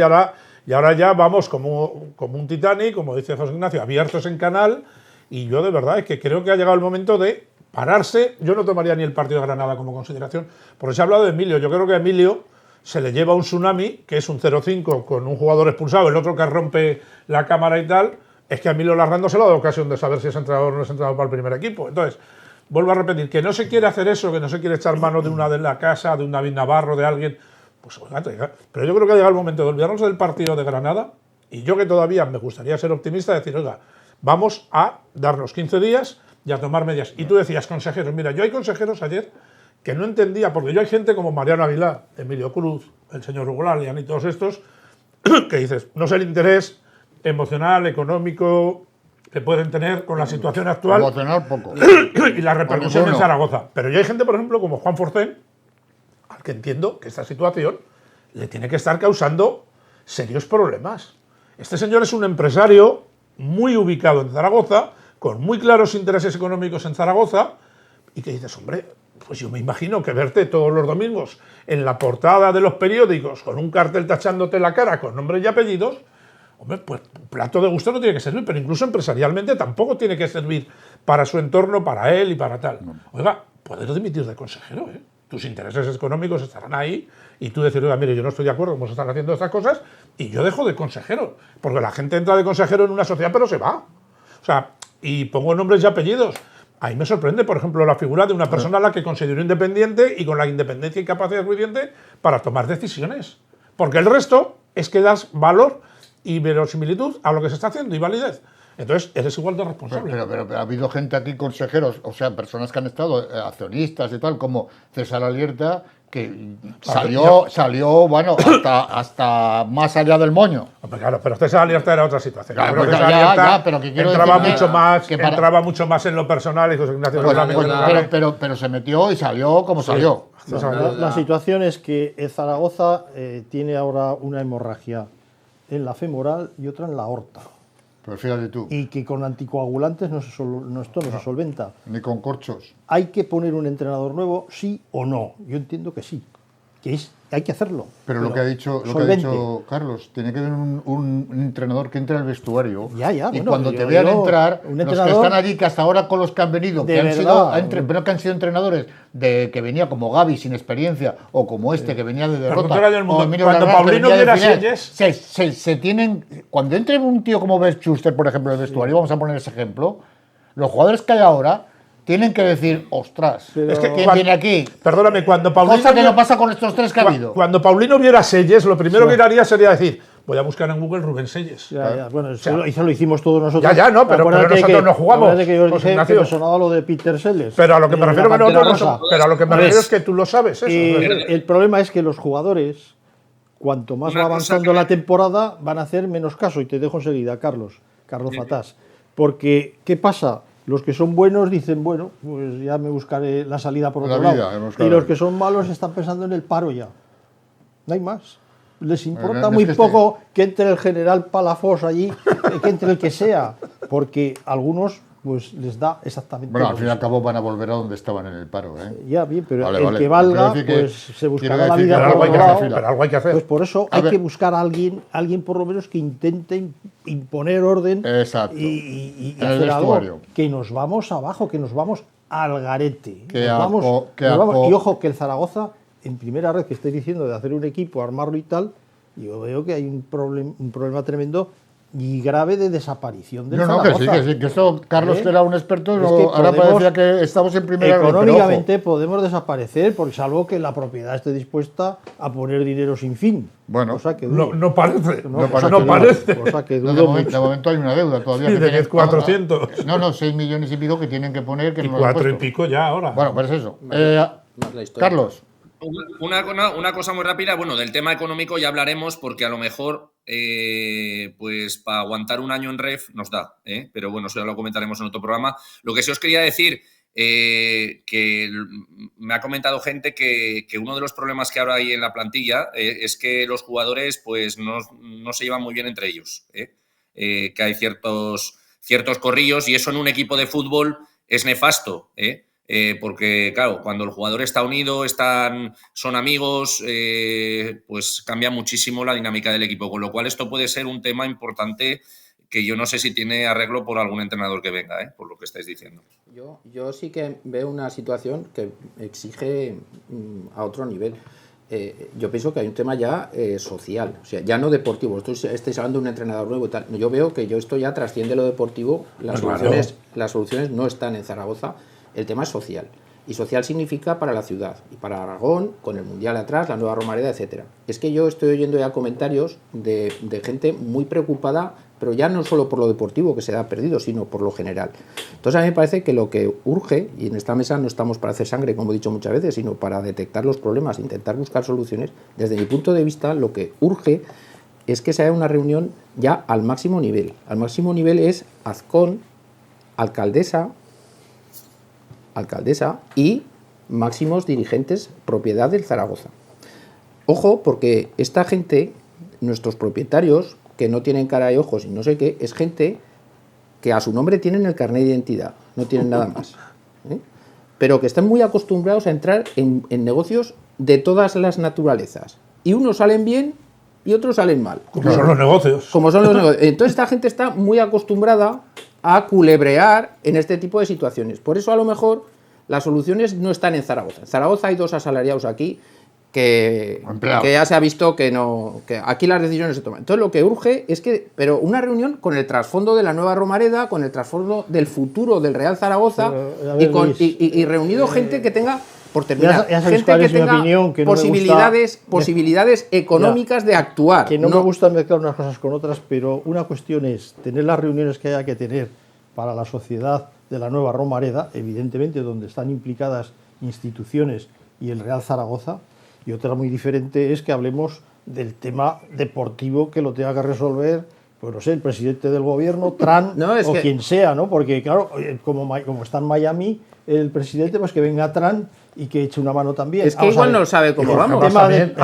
Speaker 3: y ahora ya vamos como un Titanic, como dice José Ignacio, abiertos en canal. Y yo de verdad es que creo que ha llegado el momento de pararse. Yo no tomaría ni el partido de Granada como consideración, porque se ha hablado de Emilio. Yo creo que a Emilio se le lleva un tsunami, que es un 0-5 con un jugador expulsado, el otro que rompe la cámara y tal. Es que a Emilio Larrando se le ha dado ocasión de saber si es entrenador o no es entrenador para el primer equipo. Entonces, vuelvo a repetir, que no se quiere hacer eso, que no se quiere echar mano de una de la casa, de un David Navarro, de alguien. Pues oiga, pero yo creo que ha llegado el momento de olvidarnos del partido de Granada, y yo que todavía me gustaría ser optimista, decir, oiga, vamos a darnos 15 días y a tomar medidas. Y tú decías, consejeros, mira, yo hay consejeros ayer que no entendía, porque yo hay gente como Mariano Aguilar, Emilio Cruz, el señor Ugolalian y todos estos, que dices, no sé el interés emocional, económico que pueden tener con la situación actual
Speaker 1: Emocionar poco.
Speaker 3: y la repercusión en
Speaker 1: ninguno.
Speaker 3: Zaragoza. Pero yo hay gente, por ejemplo, como Juan Forcén, al que entiendo que esta situación le tiene que estar causando serios problemas. Este señor es un empresario muy ubicado en Zaragoza, con muy claros intereses económicos en Zaragoza, y que dices, hombre, pues yo me imagino que verte todos los domingos en la portada de los periódicos con un cartel tachándote la cara con nombres y apellidos, hombre, pues un plato de gusto no tiene que servir, pero incluso empresarialmente tampoco tiene que servir para su entorno, para él y para tal. Oiga, puedes dimitir de consejero, ¿eh? Tus intereses económicos estarán ahí y tú decir, oiga, mire, yo no estoy de acuerdo cómo se están haciendo estas cosas y yo dejo de consejero, porque la gente entra de consejero en una sociedad pero se va. O sea, y pongo nombres y apellidos. Ahí me sorprende, por ejemplo, la figura de una persona a la que considero independiente y con la independencia y capacidad suficiente para tomar decisiones. Porque el resto es que das valor y verosimilitud a lo que se está haciendo y validez. Entonces, eres igual de responsable.
Speaker 1: Pero ha habido gente aquí, consejeros, o sea, personas que han estado accionistas y tal, como César Alierta, que salió bueno, hasta más allá del moño.
Speaker 3: Hombre, claro, pero César Alierta era otra situación.
Speaker 1: Claro,
Speaker 3: Yo creo
Speaker 1: pues
Speaker 3: que César
Speaker 1: ya,
Speaker 3: Alierta
Speaker 1: pero que quiero
Speaker 3: entraba
Speaker 1: decir
Speaker 3: mucho más,
Speaker 1: que para-
Speaker 3: entraba mucho más en lo personal y José Ignacio
Speaker 1: Pues,
Speaker 3: Solamente
Speaker 1: pues,
Speaker 3: entraba-
Speaker 1: pero se metió y salió como salió.
Speaker 5: La situación es que Zaragoza tiene ahora una hemorragia en la femoral y otra en la aorta.
Speaker 1: Pero fíjate tú,
Speaker 5: y que con anticoagulantes esto no se solventa.
Speaker 1: ni con corchos.
Speaker 5: ¿Hay que poner un entrenador nuevo, sí o no? Yo entiendo que sí, hay que hacerlo.
Speaker 1: Pero lo que ha dicho Carlos, tiene que haber un entrenador que entre al vestuario.
Speaker 5: Ya,
Speaker 1: y
Speaker 5: bueno,
Speaker 1: cuando
Speaker 5: yo
Speaker 1: te vean
Speaker 5: digo,
Speaker 1: entrar,
Speaker 5: un
Speaker 1: los que
Speaker 5: entrenador
Speaker 1: están allí, que hasta ahora con los que han venido,
Speaker 5: de
Speaker 1: que han
Speaker 5: verdad,
Speaker 1: sido, pero que han sido entrenadores de que venía como Gavi sin experiencia, o como que venía de derrota.
Speaker 3: Cuando
Speaker 1: o Emilio
Speaker 3: Paulino
Speaker 1: Larraz, que venía de
Speaker 3: viera
Speaker 1: final.
Speaker 3: Seyes.
Speaker 1: Se tienen. Cuando entre un tío como Bert Schuster, por ejemplo, en el vestuario, vamos a poner ese ejemplo, los jugadores que hay ahora tienen que decir, ostras,
Speaker 5: Es que
Speaker 1: ¿quién viene aquí?
Speaker 3: Perdóname, cuando Paulino...
Speaker 1: Cosa que no pasa con estos tres que ha habido.
Speaker 3: Cuando Paulino viera Seyes, lo primero que haría sería decir, voy a buscar en Google Rubén Seyes.
Speaker 5: Bueno, eso lo hicimos todos nosotros.
Speaker 3: No, pero nosotros no jugamos.
Speaker 5: Acuérdate que yo
Speaker 3: José
Speaker 5: dije
Speaker 3: Ignacio.
Speaker 5: que me sonaba lo de Peter Sellers.
Speaker 3: Pero a lo que me refiero
Speaker 5: la
Speaker 3: que nosotros
Speaker 5: Pantera
Speaker 3: no
Speaker 5: Rosa.
Speaker 3: pero a lo que me refiero es que tú lo sabes, eso.
Speaker 5: El problema es que los jugadores, cuanto más va avanzando la temporada, van a hacer menos caso. Y te dejo enseguida, Carlos Fatás. Porque, ¿qué pasa? Los que son buenos dicen, bueno, pues ya me buscaré la salida por otro lado. Y los que son malos están pensando en el paro ya. No hay más. Les importa muy poco que entre el general Palafox allí, que entre el que sea, porque a algunos pues les da exactamente
Speaker 1: Bueno,
Speaker 5: lo
Speaker 1: al fin y al
Speaker 5: mismo.
Speaker 1: cabo van a volver a donde estaban en el paro.
Speaker 5: Ya, bien, pero
Speaker 1: Vale,
Speaker 5: el
Speaker 1: vale.
Speaker 5: que valga,
Speaker 1: Quiero decir que-
Speaker 5: pues se buscará
Speaker 1: quiero
Speaker 5: la
Speaker 1: decir
Speaker 5: vida
Speaker 1: que
Speaker 5: por
Speaker 1: algo hay
Speaker 5: otro
Speaker 1: que
Speaker 5: lado.
Speaker 1: hacer,
Speaker 3: pero algo hay que hacer.
Speaker 5: Pues por eso
Speaker 1: A
Speaker 5: hay
Speaker 1: ver.
Speaker 5: que buscar a alguien por lo menos que intente imponer orden
Speaker 1: Exacto.
Speaker 5: y
Speaker 1: En el
Speaker 5: hacer algo.
Speaker 1: vestuario.
Speaker 5: Que nos vamos abajo, que nos vamos al garete.
Speaker 1: Que
Speaker 5: Nos
Speaker 1: a
Speaker 5: vamos-
Speaker 1: po- que
Speaker 5: nos
Speaker 1: a
Speaker 5: vamos-
Speaker 1: po-
Speaker 5: y ojo, que el Zaragoza, en primera red que estáis diciendo de hacer un equipo, armarlo y tal, yo veo que hay un problema tremendo y grave de desaparición del
Speaker 1: No,
Speaker 5: Zaragoza.
Speaker 1: que sí, que eso, Carlos, que era un experto,
Speaker 5: Es que
Speaker 1: ahora
Speaker 5: podemos-
Speaker 1: parecía que estamos en primera red, pero ojo.
Speaker 5: Económicamente podemos desaparecer, porque salvo que la propiedad esté dispuesta a poner dinero sin fin.
Speaker 1: Bueno,
Speaker 5: cosa que dudo.
Speaker 3: No parece.
Speaker 5: Cosa
Speaker 3: No
Speaker 5: que
Speaker 3: parece.
Speaker 5: dudo, cosa que
Speaker 1: No,
Speaker 5: dudo
Speaker 1: de
Speaker 5: mucho.
Speaker 1: momento hay una deuda todavía.
Speaker 3: Sí,
Speaker 1: que
Speaker 3: de
Speaker 1: tienen-
Speaker 3: 400.
Speaker 1: No, 6 millones y pico que tienen que poner que
Speaker 3: Y
Speaker 1: no lo han
Speaker 3: 4 y
Speaker 1: puesto.
Speaker 3: pico ya ahora.
Speaker 1: Bueno, pues eso.
Speaker 2: Más la historia.
Speaker 1: Carlos,
Speaker 4: Una cosa muy rápida, bueno, del tema económico ya hablaremos porque a lo mejor, pues para aguantar un año en REF nos da, pero bueno, eso ya lo comentaremos en otro programa. Lo que sí os quería decir, que me ha comentado gente que uno de los problemas que ahora hay en la plantilla es que los jugadores pues no se llevan muy bien entre ellos, que hay ciertos corrillos y eso en un equipo de fútbol es nefasto, porque, claro, cuando el jugador está unido, son amigos, pues cambia muchísimo la dinámica del equipo, con lo cual esto puede ser un tema importante que yo no sé si tiene arreglo por algún entrenador que venga, por lo que estáis diciendo.
Speaker 2: Yo sí que veo una situación que exige a otro nivel. Yo pienso que hay un tema ya social, o sea, ya no deportivo. Estáis hablando de un entrenador nuevo y tal. Yo veo que esto ya trasciende lo deportivo. Las soluciones no están en Zaragoza. El tema es social. Y social significa para la ciudad. Y para Aragón, con el Mundial atrás, la nueva Romareda, etcétera. Es que yo estoy oyendo ya comentarios de gente muy preocupada, pero ya no solo por lo deportivo que se da perdido, sino por lo general. Entonces a mí me parece que lo que urge, y en esta mesa no estamos para hacer sangre, como he dicho muchas veces, sino para detectar los problemas, intentar buscar soluciones, desde mi punto de vista lo que urge es que se haga una reunión ya al máximo nivel. Al máximo nivel es Azcón, alcaldesa y máximos dirigentes propiedad del Zaragoza. Ojo, porque esta gente, nuestros propietarios, que no tienen cara y ojos y no sé qué, es gente que a su nombre tienen el carnet de identidad, no tienen nada más. Pero que están muy acostumbrados a entrar en negocios de todas las naturalezas. Y unos salen bien y otros salen mal.
Speaker 3: Como son los negocios.
Speaker 2: Como son los negocios. Entonces esta gente está muy acostumbrada a culebrear en este tipo de situaciones. Por eso a lo mejor las soluciones no están en Zaragoza. En Zaragoza hay 2 asalariados aquí que ya se ha visto que aquí las decisiones se toman. Entonces lo que urge es pero una reunión con el trasfondo de la nueva Romareda, con el trasfondo del futuro del Real Zaragoza y reunido gente que tenga, por terminar,
Speaker 5: ya sabéis
Speaker 2: gente
Speaker 5: cuál
Speaker 2: que
Speaker 5: es mi
Speaker 2: tenga
Speaker 5: opinión, que no me
Speaker 2: posibilidades económicas de actuar.
Speaker 5: Que no me gusta mezclar unas cosas con otras, pero una cuestión es tener las reuniones que haya que tener para la sociedad de la nueva Romareda, evidentemente donde están implicadas instituciones y el Real Zaragoza, y otra muy diferente es que hablemos del tema deportivo que lo tenga que resolver, pues no sé, el presidente del gobierno, Trump quien sea, ¿no? Porque claro, como está en Miami el presidente, pues que venga Trump y que eche una mano también.
Speaker 2: Es que igual no sabe cómo vamos.
Speaker 5: Tema de-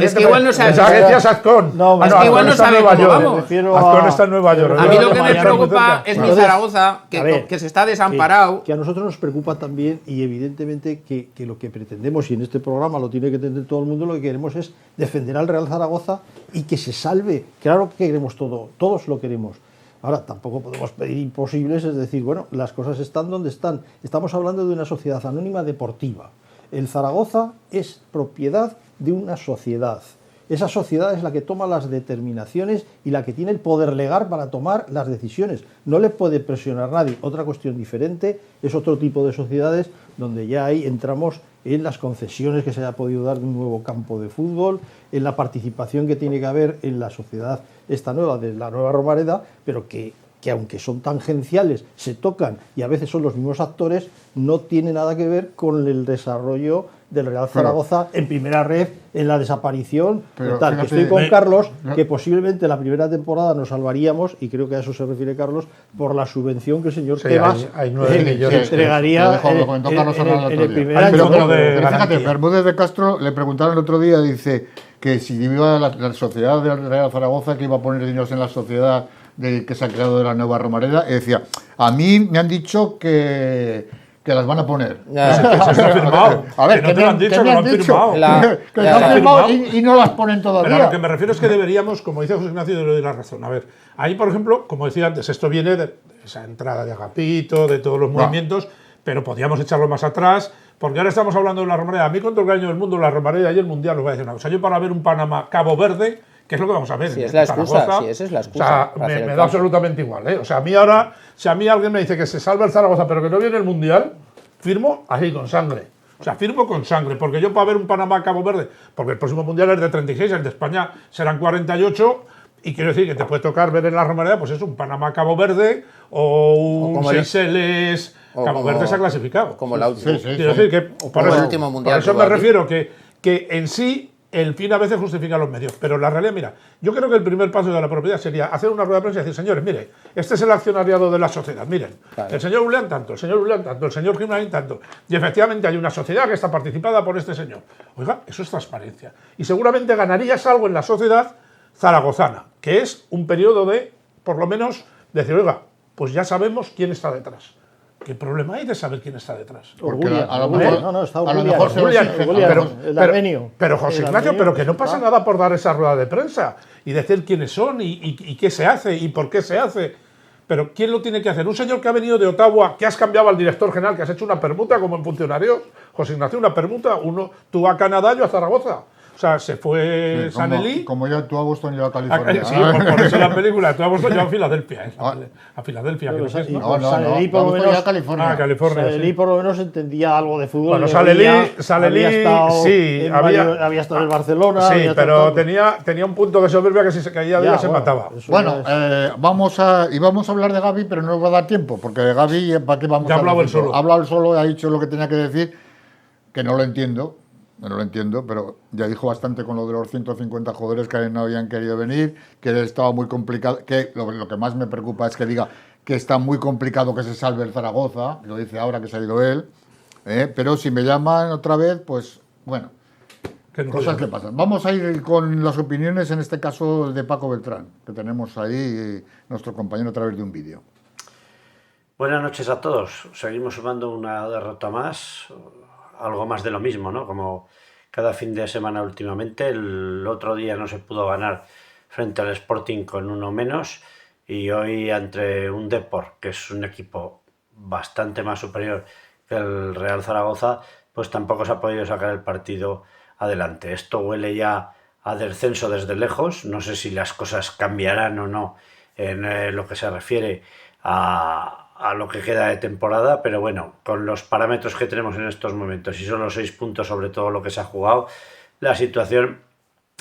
Speaker 2: Es que igual no sabe.
Speaker 3: Pensaba que decías Azcón.
Speaker 5: No,
Speaker 2: es que igual no
Speaker 3: está en
Speaker 2: sabe
Speaker 3: Nueva
Speaker 2: cómo
Speaker 3: York.
Speaker 2: vamos.
Speaker 3: Azcón está en Nueva York.
Speaker 2: A mí lo que me
Speaker 5: Miami,
Speaker 2: preocupa es mi
Speaker 5: Entonces,
Speaker 2: Zaragoza,
Speaker 5: a ver,
Speaker 2: que se está desamparado.
Speaker 5: Que a nosotros nos preocupa también, y evidentemente que lo que pretendemos, y en este programa lo tiene que entender todo el mundo, lo que queremos es defender al Real Zaragoza y que se salve. Claro que queremos todo, todos lo queremos. Ahora, tampoco podemos pedir imposibles, es decir, bueno, las cosas están donde están. Estamos hablando de una sociedad anónima deportiva. El Zaragoza es propiedad de una sociedad. Esa sociedad es la que toma las determinaciones y la que tiene el poder legal para tomar las decisiones. No le puede presionar nadie. Otra cuestión diferente es otro tipo de sociedades donde ya ahí entramos en las concesiones que se haya podido dar de un nuevo campo de fútbol, en la participación que tiene que haber en la sociedad esta nueva, de la nueva Romareda, pero que aunque son tangenciales, se tocan y a veces son los mismos actores, no tiene nada que ver con el desarrollo del Real Zaragoza en primera red, en la desaparición.
Speaker 1: Pero
Speaker 5: tal. Que
Speaker 1: fíjate,
Speaker 5: estoy con Carlos, que posiblemente la primera temporada nos salvaríamos, y creo que a eso se refiere Carlos, por la subvención que el señor
Speaker 3: Sí,
Speaker 5: Tebas
Speaker 3: hay 9 millones.
Speaker 5: entregaría
Speaker 1: Lo comentó Carlos Hernández
Speaker 5: en
Speaker 1: el
Speaker 5: el
Speaker 1: otro
Speaker 5: primer
Speaker 1: día.
Speaker 5: año.
Speaker 1: Pero
Speaker 3: de
Speaker 1: fíjate,
Speaker 3: garantía.
Speaker 1: Bermúdez de Castro le preguntaron el otro día, dice que si iba la sociedad del Real Zaragoza, que iba a poner dinero en la sociedad que se ha creado de la nueva Romareda, y decía, a mí me han dicho que las van a poner.
Speaker 3: Eso está firmado.
Speaker 1: A ver,
Speaker 3: Que no te lo han dicho, que lo han firmado.
Speaker 1: Que lo han firmado y no las ponen
Speaker 3: Pero a lo
Speaker 1: todavía.
Speaker 3: que me refiero es que deberíamos, como dice José Ignacio, le doy la razón. A ver, ahí, por ejemplo, como decía antes, esto viene de esa entrada de Agapito, de todos los movimientos, pero podríamos echarlo más atrás, porque ahora estamos hablando de la Romareda. A mí, con todo el cariño del mundo, la Romareda y el Mundial, os voy a decir una cosa. Yo, para ver un Panamá-Cabo Verde, que es lo que vamos a ver.
Speaker 2: Sí,
Speaker 3: en
Speaker 2: es la excusa,
Speaker 3: Zaragoza,
Speaker 2: sí, esa es la excusa
Speaker 3: O sea,
Speaker 2: para hacer
Speaker 3: me
Speaker 2: el
Speaker 3: da
Speaker 2: caso.
Speaker 3: absolutamente igual, ¿eh? O sea, a mí ahora, si a mí alguien me dice que se salva el Zaragoza, pero que no viene el Mundial, firmo así, con sangre. O sea, firmo con sangre, porque yo para ver un Panamá-Cabo Verde, porque el próximo Mundial es de 36, el de España serán 48, y quiero decir que te puede tocar ver en la Romareda, pues es un Panamá-Cabo Verde o un
Speaker 2: como el-
Speaker 3: Seychelles.
Speaker 2: o
Speaker 3: Cabo
Speaker 2: como-
Speaker 3: Verde se ha clasificado.
Speaker 2: Como la última.
Speaker 1: Sí, sí.
Speaker 3: Quiero decir que
Speaker 2: como
Speaker 3: por
Speaker 2: el
Speaker 3: eso,
Speaker 2: último Mundial
Speaker 3: por eso me
Speaker 2: probable.
Speaker 3: refiero que en sí el fin a veces justifica los medios, pero la realidad, mira, yo creo que el primer paso de la propiedad sería hacer una rueda de prensa y decir, señores, mire, este es el accionariado de la sociedad, miren,
Speaker 2: Claro.
Speaker 3: el señor Julián tanto, el señor Julián tanto, el señor Jiménez tanto, y efectivamente hay una sociedad que está participada por este señor. Oiga, eso es transparencia. Y seguramente ganarías algo en la sociedad zaragozana, que es un periodo de, por lo menos, decir, oiga, pues ya sabemos quién está detrás. ¿Qué problema hay de saber quién está detrás?
Speaker 1: Porque
Speaker 5: Orgullo,
Speaker 1: a lo
Speaker 5: orgullo.
Speaker 1: mejor-
Speaker 5: No, está
Speaker 1: a lo
Speaker 5: orgullo.
Speaker 1: mejor se lo
Speaker 3: Julián,
Speaker 1: exige.
Speaker 5: Julián,
Speaker 1: Pero-
Speaker 5: el armenio.
Speaker 3: Pero José
Speaker 5: El
Speaker 3: Ignacio,
Speaker 5: armenio,
Speaker 3: pero que no pasa
Speaker 5: está.
Speaker 3: nada por dar esa rueda de prensa y decir quiénes son y qué se hace y por qué se hace. Pero ¿quién lo tiene que hacer? Un señor que ha venido de Ottawa, que has cambiado al director general, que has hecho una permuta como en funcionarios. José Ignacio, una permuta. Tú a Canadá, yo a Zaragoza. O sea, se fue
Speaker 1: Sí,
Speaker 3: Sanelí.
Speaker 1: como ya tú a Boston y yo a California.
Speaker 3: Sí, por eso la película. Tú a Boston, yo a Filadelfia. A Filadelfia,
Speaker 5: Pero
Speaker 3: que no sé,
Speaker 5: y
Speaker 3: ¿no?
Speaker 5: por
Speaker 1: No,
Speaker 5: Sanelí,
Speaker 1: no,
Speaker 5: por lo
Speaker 1: vamos
Speaker 5: menos,
Speaker 1: a California.
Speaker 3: Ah, California,
Speaker 5: Sanelí
Speaker 3: sí.
Speaker 5: por lo menos entendía algo de fútbol.
Speaker 3: Bueno,
Speaker 5: leía,
Speaker 3: Sanelí,
Speaker 5: había estado
Speaker 3: sí,
Speaker 5: en
Speaker 3: había-
Speaker 5: había estado en el Barcelona.
Speaker 3: Sí,
Speaker 5: había
Speaker 3: pero
Speaker 5: estado-
Speaker 3: tenía un punto de soberbia que si se caía de
Speaker 5: Ya,
Speaker 3: ella se
Speaker 5: bueno,
Speaker 3: mataba.
Speaker 5: eso
Speaker 1: Bueno,
Speaker 5: ya es-
Speaker 1: vamos a hablar de Gavi, pero no nos va a dar tiempo, porque de Gavi, ¿para qué vamos
Speaker 3: Ya ha
Speaker 1: a
Speaker 3: hablado
Speaker 1: hablar?
Speaker 3: él solo.
Speaker 1: Ha hablado él solo, ha dicho lo que tenía que decir, que no lo entiendo, pero ya dijo bastante con lo de los 150 jugadores que no habían querido venir, que estaba muy complicado, que lo que más me preocupa es que diga que está muy complicado que se salve el Zaragoza, lo dice ahora que se ha ido él, pero si me llaman otra vez, pues bueno,
Speaker 3: Que no
Speaker 1: cosas
Speaker 3: sé.
Speaker 1: que pasan. Vamos a ir con las opiniones, en este caso de Paco Beltrán, que tenemos ahí, nuestro compañero, a través de un vídeo.
Speaker 9: Buenas noches a todos. Seguimos sumando una derrota más, algo más de lo mismo, ¿no? Como cada fin de semana últimamente. El otro día no se pudo ganar frente al Sporting con uno menos y hoy ante un Depor, que es un equipo bastante más superior que el Real Zaragoza, pues tampoco se ha podido sacar el partido adelante. Esto huele ya a descenso desde lejos. No sé si las cosas cambiarán o no en lo que se refiere a lo que queda de temporada, pero bueno, con los parámetros que tenemos en estos momentos y son los 6 puntos sobre todo lo que se ha jugado, la situación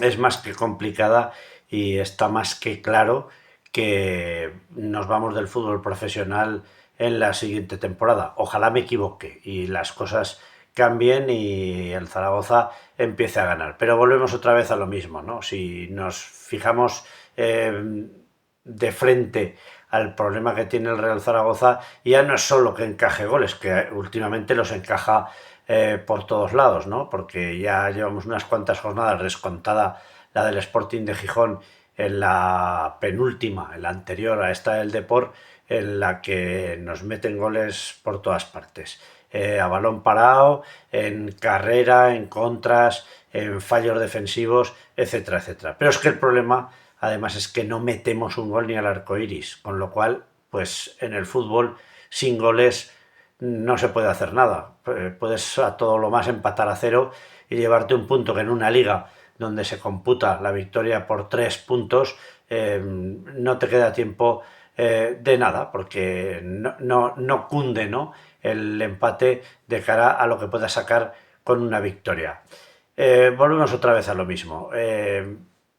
Speaker 9: es más que complicada y está más que claro que nos vamos del fútbol profesional en la siguiente temporada. Ojalá me equivoque y las cosas cambien y el Zaragoza empiece a ganar, pero volvemos otra vez a lo mismo, ¿no? Si nos fijamos de frente al problema que tiene el Real Zaragoza, ya no es solo que encaje goles, que últimamente los encaja por todos lados, ¿no? Porque ya llevamos unas cuantas jornadas, descontada la del Sporting de Gijón en la penúltima, en la anterior a esta del Depor, en la que nos meten goles por todas partes. A balón parado, en carrera, en contras, en fallos defensivos, etcétera, etcétera. Pero es que el problema, además, es que no metemos un gol ni al arco iris, con lo cual, pues en el fútbol, sin goles no se puede hacer nada. Puedes a todo lo más empatar a 0 y llevarte un punto que en una liga donde se computa la victoria por 3 puntos, no te queda tiempo de nada, porque no cunde, ¿no?, el empate de cara a lo que puedas sacar con una victoria. Volvemos otra vez a lo mismo.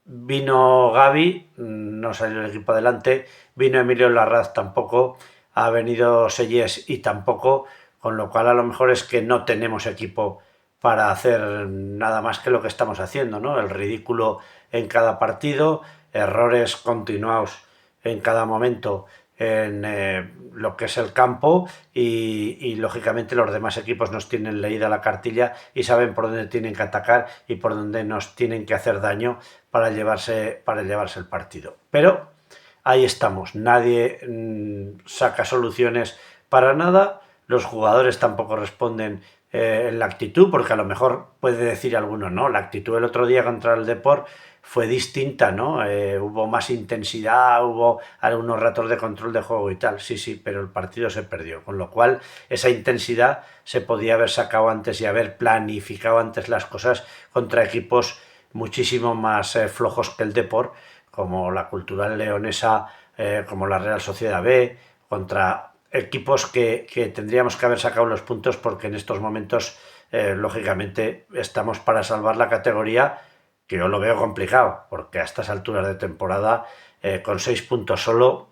Speaker 9: Vino Gavi, no salió el equipo adelante, vino Emilio Larraz tampoco, ha venido Sellés y tampoco, con lo cual a lo mejor es que no tenemos equipo para hacer nada más que lo que estamos haciendo, ¿no? El ridículo en cada partido, errores continuados en cada momento en lo que es el campo y lógicamente los demás equipos nos tienen leída la cartilla y saben por dónde tienen que atacar y por dónde nos tienen que hacer daño para llevarse el partido. Pero ahí estamos, nadie saca soluciones para nada, los jugadores tampoco responden en la actitud, porque a lo mejor puede decir alguno, no, la actitud el otro día contra el Depor fue distinta, ¿no? Hubo más intensidad, hubo algunos ratos de control de juego y tal, sí, pero el partido se perdió, con lo cual esa intensidad se podía haber sacado antes y haber planificado antes las cosas contra equipos muchísimo más flojos que el Depor, como la Cultural Leonesa, como la Real Sociedad B, contra equipos que tendríamos que haber sacado los puntos, porque en estos momentos, lógicamente, estamos para salvar la categoría, que yo lo veo complicado, porque a estas alturas de temporada, con 6 puntos solo,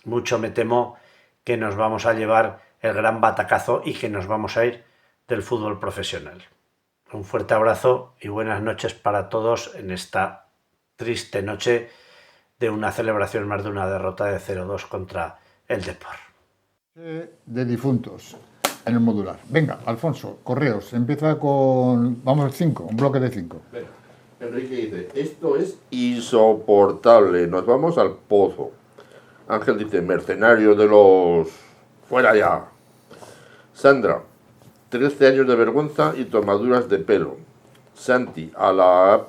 Speaker 9: mucho me temo que nos vamos a llevar el gran batacazo y que nos vamos a ir del fútbol profesional. Un fuerte abrazo y buenas noches para todos en esta triste noche de una celebración más de una derrota de 0-2 contra el Depor.
Speaker 1: De difuntos en el modular. Venga, Alfonso, correos. Empieza con... Vamos al 5, un bloque de 5.
Speaker 7: Enrique dice, esto es insoportable, nos vamos al pozo. Ángel dice, mercenario de los... fuera ya. Sandra, 13 años de vergüenza y tomaduras de pelo. Santi, a la...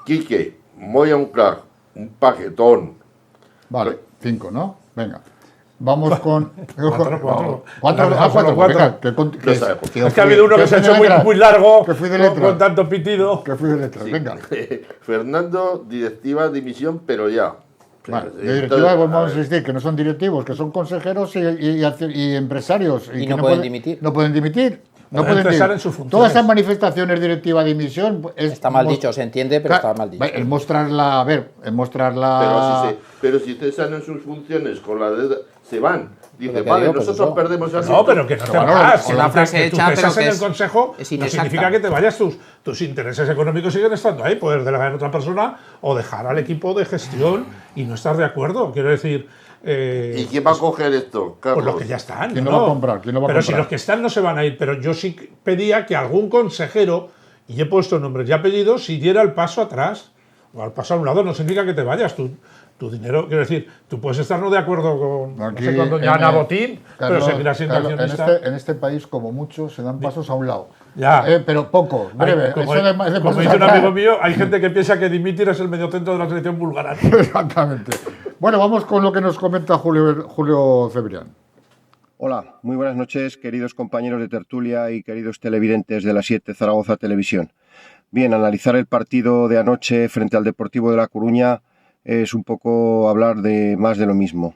Speaker 7: Quique, muy a un crack, un paquetón.
Speaker 1: Vale, 5, ¿no? Venga. Vamos con...
Speaker 3: Cuatro.
Speaker 1: Venga,
Speaker 3: es que ha habido uno que se ha hecho muy largo,
Speaker 1: que fui de letra.
Speaker 3: Con tanto pitido.
Speaker 1: Que fui de letras, venga.
Speaker 7: Fernando, directiva, dimisión, pero ya.
Speaker 1: Vale, directiva, vamos a insistir, que no son directivos, que son consejeros y empresarios.
Speaker 2: Y no pueden dimitir.
Speaker 1: No pueden dimitir. No
Speaker 3: pueden
Speaker 1: pueden
Speaker 3: empezar en sus funciones.
Speaker 1: Todas esas manifestaciones directiva de dimisión...
Speaker 2: Está mal dicho, se entiende, pero está mal dicho.
Speaker 1: Es mostrarla,
Speaker 7: Pero si cesan en sus funciones con la deuda, se van. Dice,
Speaker 2: Pero
Speaker 7: vale,
Speaker 2: digo, pues
Speaker 7: nosotros
Speaker 2: eso.
Speaker 7: perdemos a
Speaker 3: No, pero que no te vas.
Speaker 2: una frase
Speaker 3: Que tú
Speaker 2: hecha,
Speaker 3: cesas
Speaker 2: pero
Speaker 3: en
Speaker 2: que
Speaker 3: el consejo
Speaker 2: es
Speaker 3: no
Speaker 2: inexacta.
Speaker 3: significa que te vayas. Tus intereses económicos siguen estando ahí. Puedes delegar en otra persona o dejar al equipo de gestión y no estar de acuerdo. Quiero decir...
Speaker 7: ¿Y quién va a coger esto, Carlos?
Speaker 3: Pues los que ya están.
Speaker 1: ¿Quién no va a comprar?
Speaker 3: Pero si los que están no se van a ir. Pero yo sí pedía que algún consejero, y he puesto nombres y apellidos, si diera el paso atrás o al paso a un lado. No significa que te vayas. Tu dinero, quiero decir, tú puedes estar no de acuerdo con, no sé, con doña Ana Botín, pero seguirás siendo accionista.
Speaker 1: En este país, como mucho, se dan pasos a un lado.
Speaker 3: Ya.
Speaker 1: Pero poco, breve.
Speaker 3: Como dice un amigo mío, hay gente que piensa que dimitir es el mediocentro de la selección búlgara.
Speaker 1: Exactamente. Bueno, vamos con lo que nos comenta Julio Cebrián.
Speaker 10: Hola, muy buenas noches, queridos compañeros de tertulia y queridos televidentes de la 7 Zaragoza Televisión. Bien, analizar el partido de anoche frente al Deportivo de La Coruña es un poco hablar de más de lo mismo.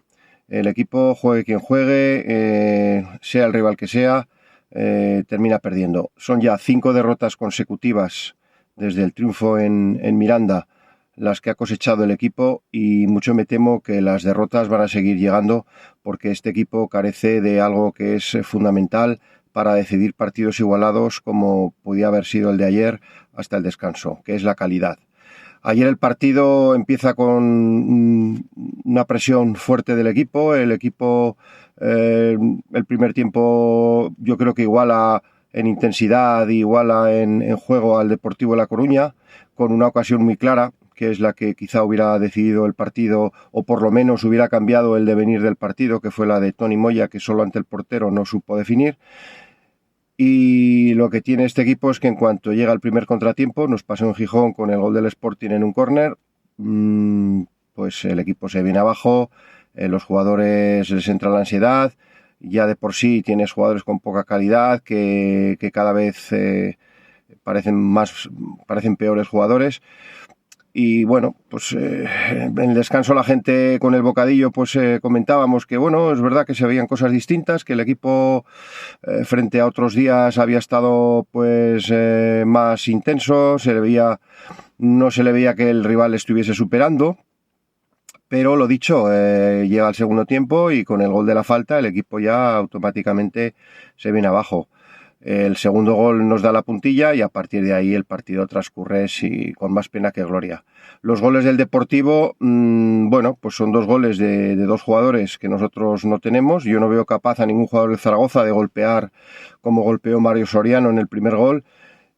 Speaker 10: El equipo, juegue quien juegue, sea el rival que sea, termina perdiendo. Son ya 5 derrotas consecutivas desde el triunfo en Miranda las que ha cosechado el equipo, y mucho me temo que las derrotas van a seguir llegando, porque este equipo carece de algo que es fundamental para decidir partidos igualados, como podía haber sido el de ayer hasta el descanso, que es la calidad. Ayer el partido empieza con una presión fuerte del equipo. El equipo, el primer tiempo, yo creo que iguala en intensidad, iguala en juego al Deportivo de La Coruña, con una ocasión muy clara, que es la que quizá hubiera decidido el partido, o por lo menos hubiera cambiado el devenir del partido, que fue la de Toni Moya, que solo ante el portero no supo definir. Y lo que tiene este equipo es que en cuanto llega el primer contratiempo, nos pasó en Gijón con el gol del Sporting en un córner, pues el equipo se viene abajo, los jugadores les entra la ansiedad, ya de por sí tienes jugadores con poca calidad que cada vez parecen peores jugadores. Y bueno, pues en el descanso la gente con el bocadillo pues comentábamos que bueno, es verdad que se veían cosas distintas, que el equipo frente a otros días había estado pues más intenso, no se le veía que el rival estuviese superando, pero lo dicho, llega el segundo tiempo y con el gol de la falta el equipo ya automáticamente se viene abajo. El segundo gol nos da la puntilla y a partir de ahí el partido transcurre con más pena que gloria. Los goles del Deportivo, bueno, pues son dos goles de dos jugadores que nosotros no tenemos. Yo no veo capaz a ningún jugador de Zaragoza de golpear como golpeó Mario Soriano en el primer gol.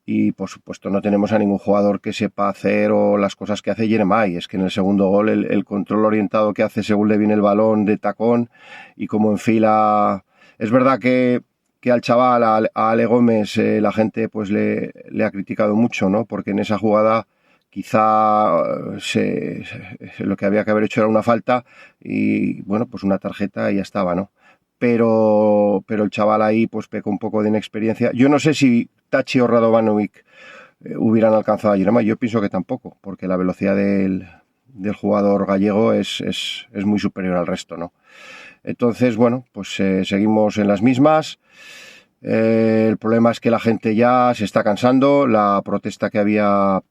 Speaker 10: Y por supuesto no tenemos a ningún jugador que sepa hacer o las cosas que hace Jeremai. Es que en el segundo gol el control orientado que hace según le viene el balón de tacón y como enfila. Es verdad que al chaval, a Ale Gómez, la gente pues le ha criticado mucho, ¿no? Porque en esa jugada quizá lo que había que haber hecho era una falta y bueno, pues una tarjeta y ya estaba, ¿no? Pero el chaval ahí pues pecó un poco de inexperiencia. Yo no sé si Tachi o Radovanovic hubieran alcanzado a Jeremai, yo pienso que tampoco, porque la velocidad del jugador gallego es muy superior al resto, ¿no? Entonces, bueno, pues seguimos en las mismas. El problema es que la gente ya se está cansando. La protesta que había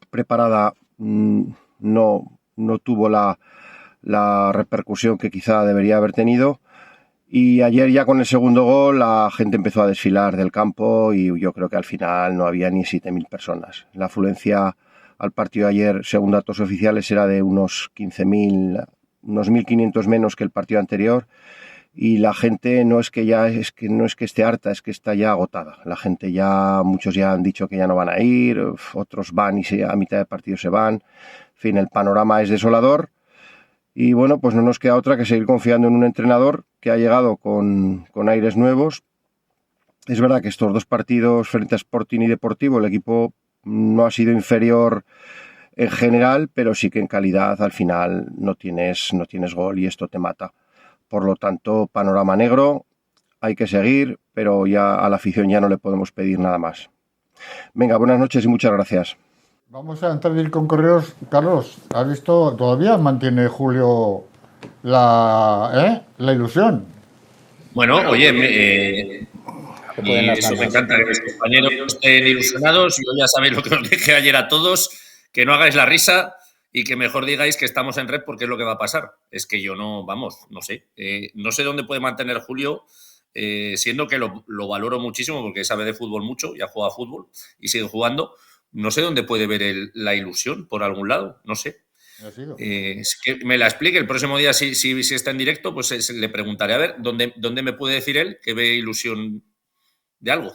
Speaker 10: preparada no tuvo la repercusión que quizá debería haber tenido. Y ayer ya con el segundo gol la gente empezó a desfilar del campo y yo creo que al final no había ni 7.000 personas. La afluencia al partido de ayer, según datos oficiales, era de unos 15.000, unos 1.500 menos que el partido anterior. Y la gente no es que esté harta, es que está ya agotada. La gente muchos ya han dicho que ya no van a ir, otros van y a mitad de partido se van. En fin, el panorama es desolador. Y bueno, pues no nos queda otra que seguir confiando en un entrenador que ha llegado con aires nuevos. Es verdad que estos dos partidos frente a Sporting y Deportivo, el equipo no ha sido inferior en general, pero sí que en calidad al final no tienes gol y esto te mata. Por lo tanto, panorama negro, hay que seguir, pero ya a la afición ya no le podemos pedir nada más. Venga, buenas noches y muchas gracias.
Speaker 1: Vamos a entrar con correos. Carlos, ¿has visto? ¿Todavía mantiene Julio la ilusión?
Speaker 4: Bueno, oye, y eso me encanta, que mis compañeros estén ilusionados. Yo ya sabéis lo que os dije ayer a todos, que no hagáis la risa y que mejor digáis que estamos en red porque es lo que va a pasar. Es que yo no sé. No sé dónde puede mantener Julio, siendo que lo valoro muchísimo porque sabe de fútbol mucho, ya juega fútbol y sigue jugando. No sé dónde puede ver la ilusión, por algún lado, no sé. Es que me la explique. El próximo día, si está en directo, pues le preguntaré a ver dónde me puede decir él que ve ilusión de algo.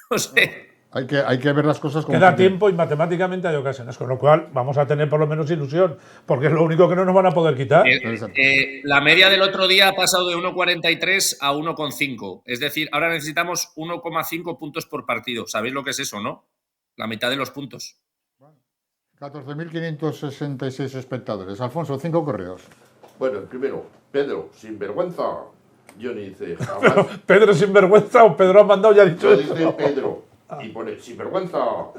Speaker 4: No sé.
Speaker 1: Hay que ver las cosas como
Speaker 3: queda tiempo y matemáticamente hay ocasiones, con lo cual vamos a tener por lo menos ilusión, porque es lo único que no nos van a poder quitar.
Speaker 4: La media del otro día ha pasado de 1,43 a 1,5. Es decir, ahora necesitamos 1,5 puntos por partido. ¿Sabéis lo que es eso, no? La mitad de los puntos.
Speaker 1: 14.566 espectadores. Alfonso, 5 correos.
Speaker 7: Bueno, el primero, Pedro, sinvergüenza. Johnny dice, jamás.
Speaker 3: ¿Pedro sinvergüenza o Pedro ha mandado ya ha dicho
Speaker 7: eso? Dice Pedro y pone sinvergüenza. O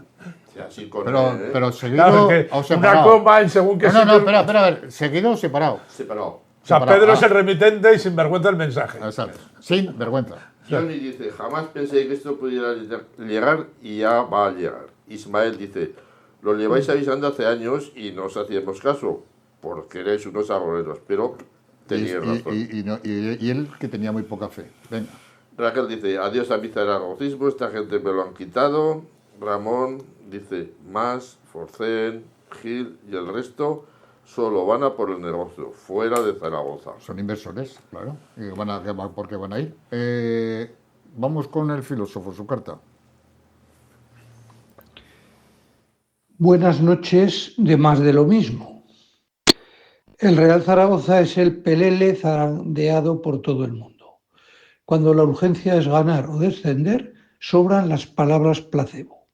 Speaker 7: sea, así con
Speaker 1: pero seguido o separado.
Speaker 3: Una coma en según que
Speaker 1: No, espera, a ver. ¿Seguido o separado?
Speaker 7: Separado.
Speaker 3: O sea, Pedro es el remitente y sinvergüenza el mensaje.
Speaker 1: Exacto. Sin vergüenza.
Speaker 7: Johnny dice, jamás pensé que esto pudiera llegar y ya va a llegar. Ismael dice, lo lleváis avisando hace años y no os hacíamos caso, porque eres unos agoreros, pero teníais razón.
Speaker 1: Y él que tenía muy poca fe. Venga.
Speaker 7: Raquel dice, adiós a mi zaragocismo, esta gente me lo han quitado. Ramón dice, más, Forcén, Gil y el resto, Solo van a por el negocio, fuera de Zaragoza.
Speaker 1: Son inversores, claro. Y ¿por qué van a ir? Vamos con el filósofo, su carta.
Speaker 11: Buenas noches de más de lo mismo. El Real Zaragoza es el pelele zarandeado por todo el mundo. Cuando la urgencia es ganar o descender, sobran las palabras placebo.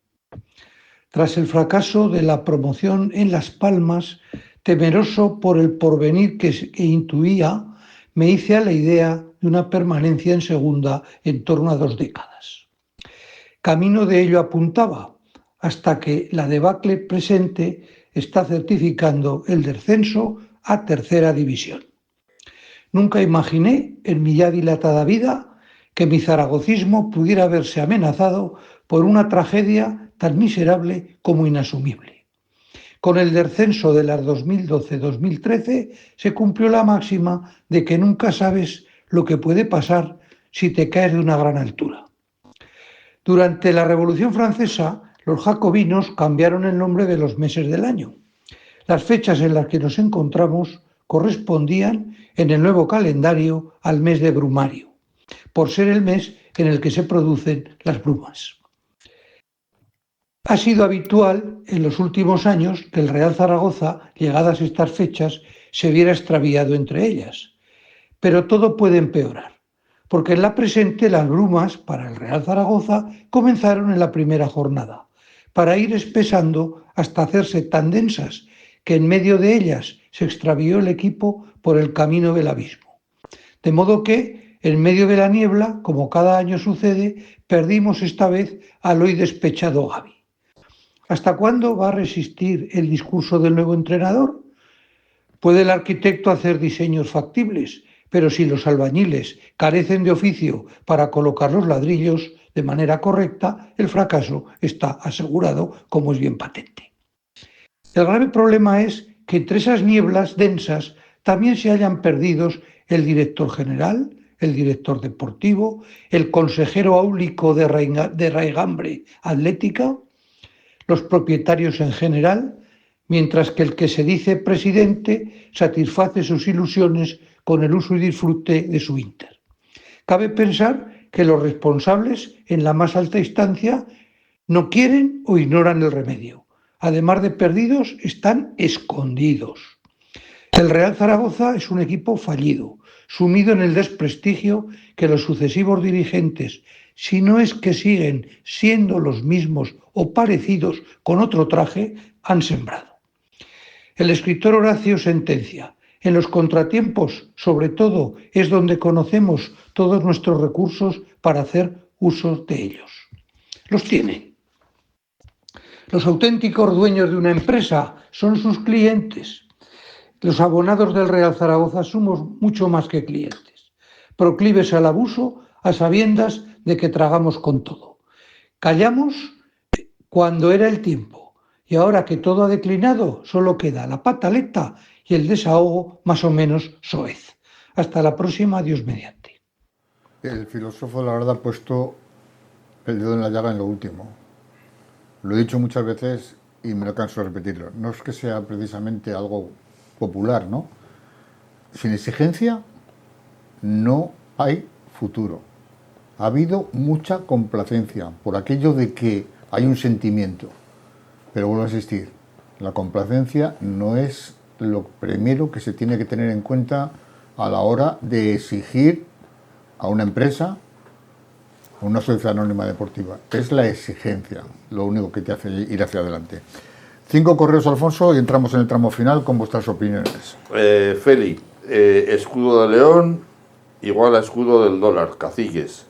Speaker 11: Tras el fracaso de la promoción en Las Palmas, temeroso por el porvenir que intuía, me hice a la idea de una permanencia en segunda en torno a 2 décadas. Camino de ello apuntaba, hasta que la debacle presente está certificando el descenso a tercera división. Nunca imaginé en mi ya dilatada vida que mi zaragocismo pudiera verse amenazado por una tragedia tan miserable como inasumible. Con el descenso de las 2012-2013 se cumplió la máxima de que nunca sabes lo que puede pasar si te caes de una gran altura. Durante la Revolución Francesa, los jacobinos cambiaron el nombre de los meses del año. Las fechas en las que nos encontramos correspondían en el nuevo calendario al mes de Brumario, por ser el mes en el que se producen las brumas. Ha sido habitual en los últimos años que el Real Zaragoza, llegadas estas fechas, se viera extraviado entre ellas. Pero todo puede empeorar, porque en la presente las brumas para el Real Zaragoza comenzaron en la primera jornada, para ir espesando hasta hacerse tan densas que en medio de ellas se extravió el equipo por el camino del abismo. De modo que, en medio de la niebla, como cada año sucede, perdimos esta vez al hoy despechado Gavi. ¿Hasta cuándo va a resistir el discurso del nuevo entrenador? Puede el arquitecto hacer diseños factibles, pero si los albañiles carecen de oficio para colocar los ladrillos de manera correcta, el fracaso está asegurado, como es bien patente. El grave problema es que entre esas nieblas densas también se hayan perdidos el director general, el director deportivo, el consejero áulico de Raigambre Atlética, los propietarios en general, mientras que el que se dice presidente satisface sus ilusiones con el uso y disfrute de su Inter. Cabe pensar que los responsables en la más alta instancia no quieren o ignoran el remedio. Además de perdidos, están escondidos. El Real Zaragoza es un equipo fallido, sumido en el desprestigio que los sucesivos dirigentes, si no es que siguen siendo los mismos o parecidos con otro traje, han sembrado. El escritor Horacio sentencia: en los contratiempos, sobre todo, es donde conocemos todos nuestros recursos para hacer uso de ellos. Los tienen. Los auténticos dueños de una empresa son sus clientes. Los abonados del Real Zaragoza somos mucho más que clientes, proclives al abuso a sabiendas de que tragamos con todo. Callamos cuando era el tiempo, y ahora que todo ha declinado, solo queda la pataleta y el desahogo más o menos soez. Hasta la próxima, Dios mediante.
Speaker 1: El filósofo, la verdad, ha puesto el dedo en la llaga en lo último. Lo he dicho muchas veces y me lo canso de repetirlo. No es que sea precisamente algo popular, ¿no? Sin exigencia no hay futuro. Ha habido mucha complacencia por aquello de que hay un sentimiento. Pero vuelvo a insistir, la complacencia no es lo primero que se tiene que tener en cuenta a la hora de exigir a una empresa, a una sociedad anónima deportiva. Es la exigencia lo único que te hace ir hacia adelante. 5 correos, Alfonso, y entramos en el tramo final con vuestras opiniones.
Speaker 7: Feli, escudo de león igual a escudo del dólar, caciques.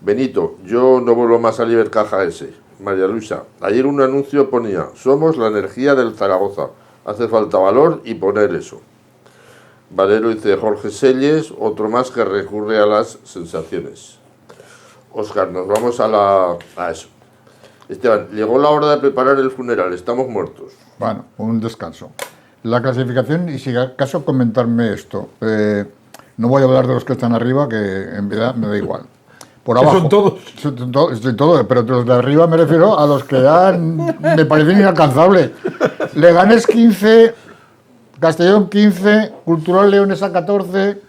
Speaker 7: Benito, yo no vuelvo más al Ibercaja ese. María Luisa, ayer un anuncio ponía: somos la energía del Zaragoza, hace falta valor y poner eso. Valero dice: Jorge Selles, otro más que recurre a las sensaciones. Óscar, nos vamos a eso. Esteban, llegó la hora de preparar el funeral, estamos muertos.
Speaker 1: Bueno, un descanso. La clasificación, y si acaso comentarme esto, no voy a hablar de los que están arriba, que en verdad me da igual. Por abajo.
Speaker 3: Son todos.
Speaker 1: Son todos, pero los de arriba me refiero a los que me parecen inalcanzables. Leganés 15, Castellón 15, Cultural Leonesa 14,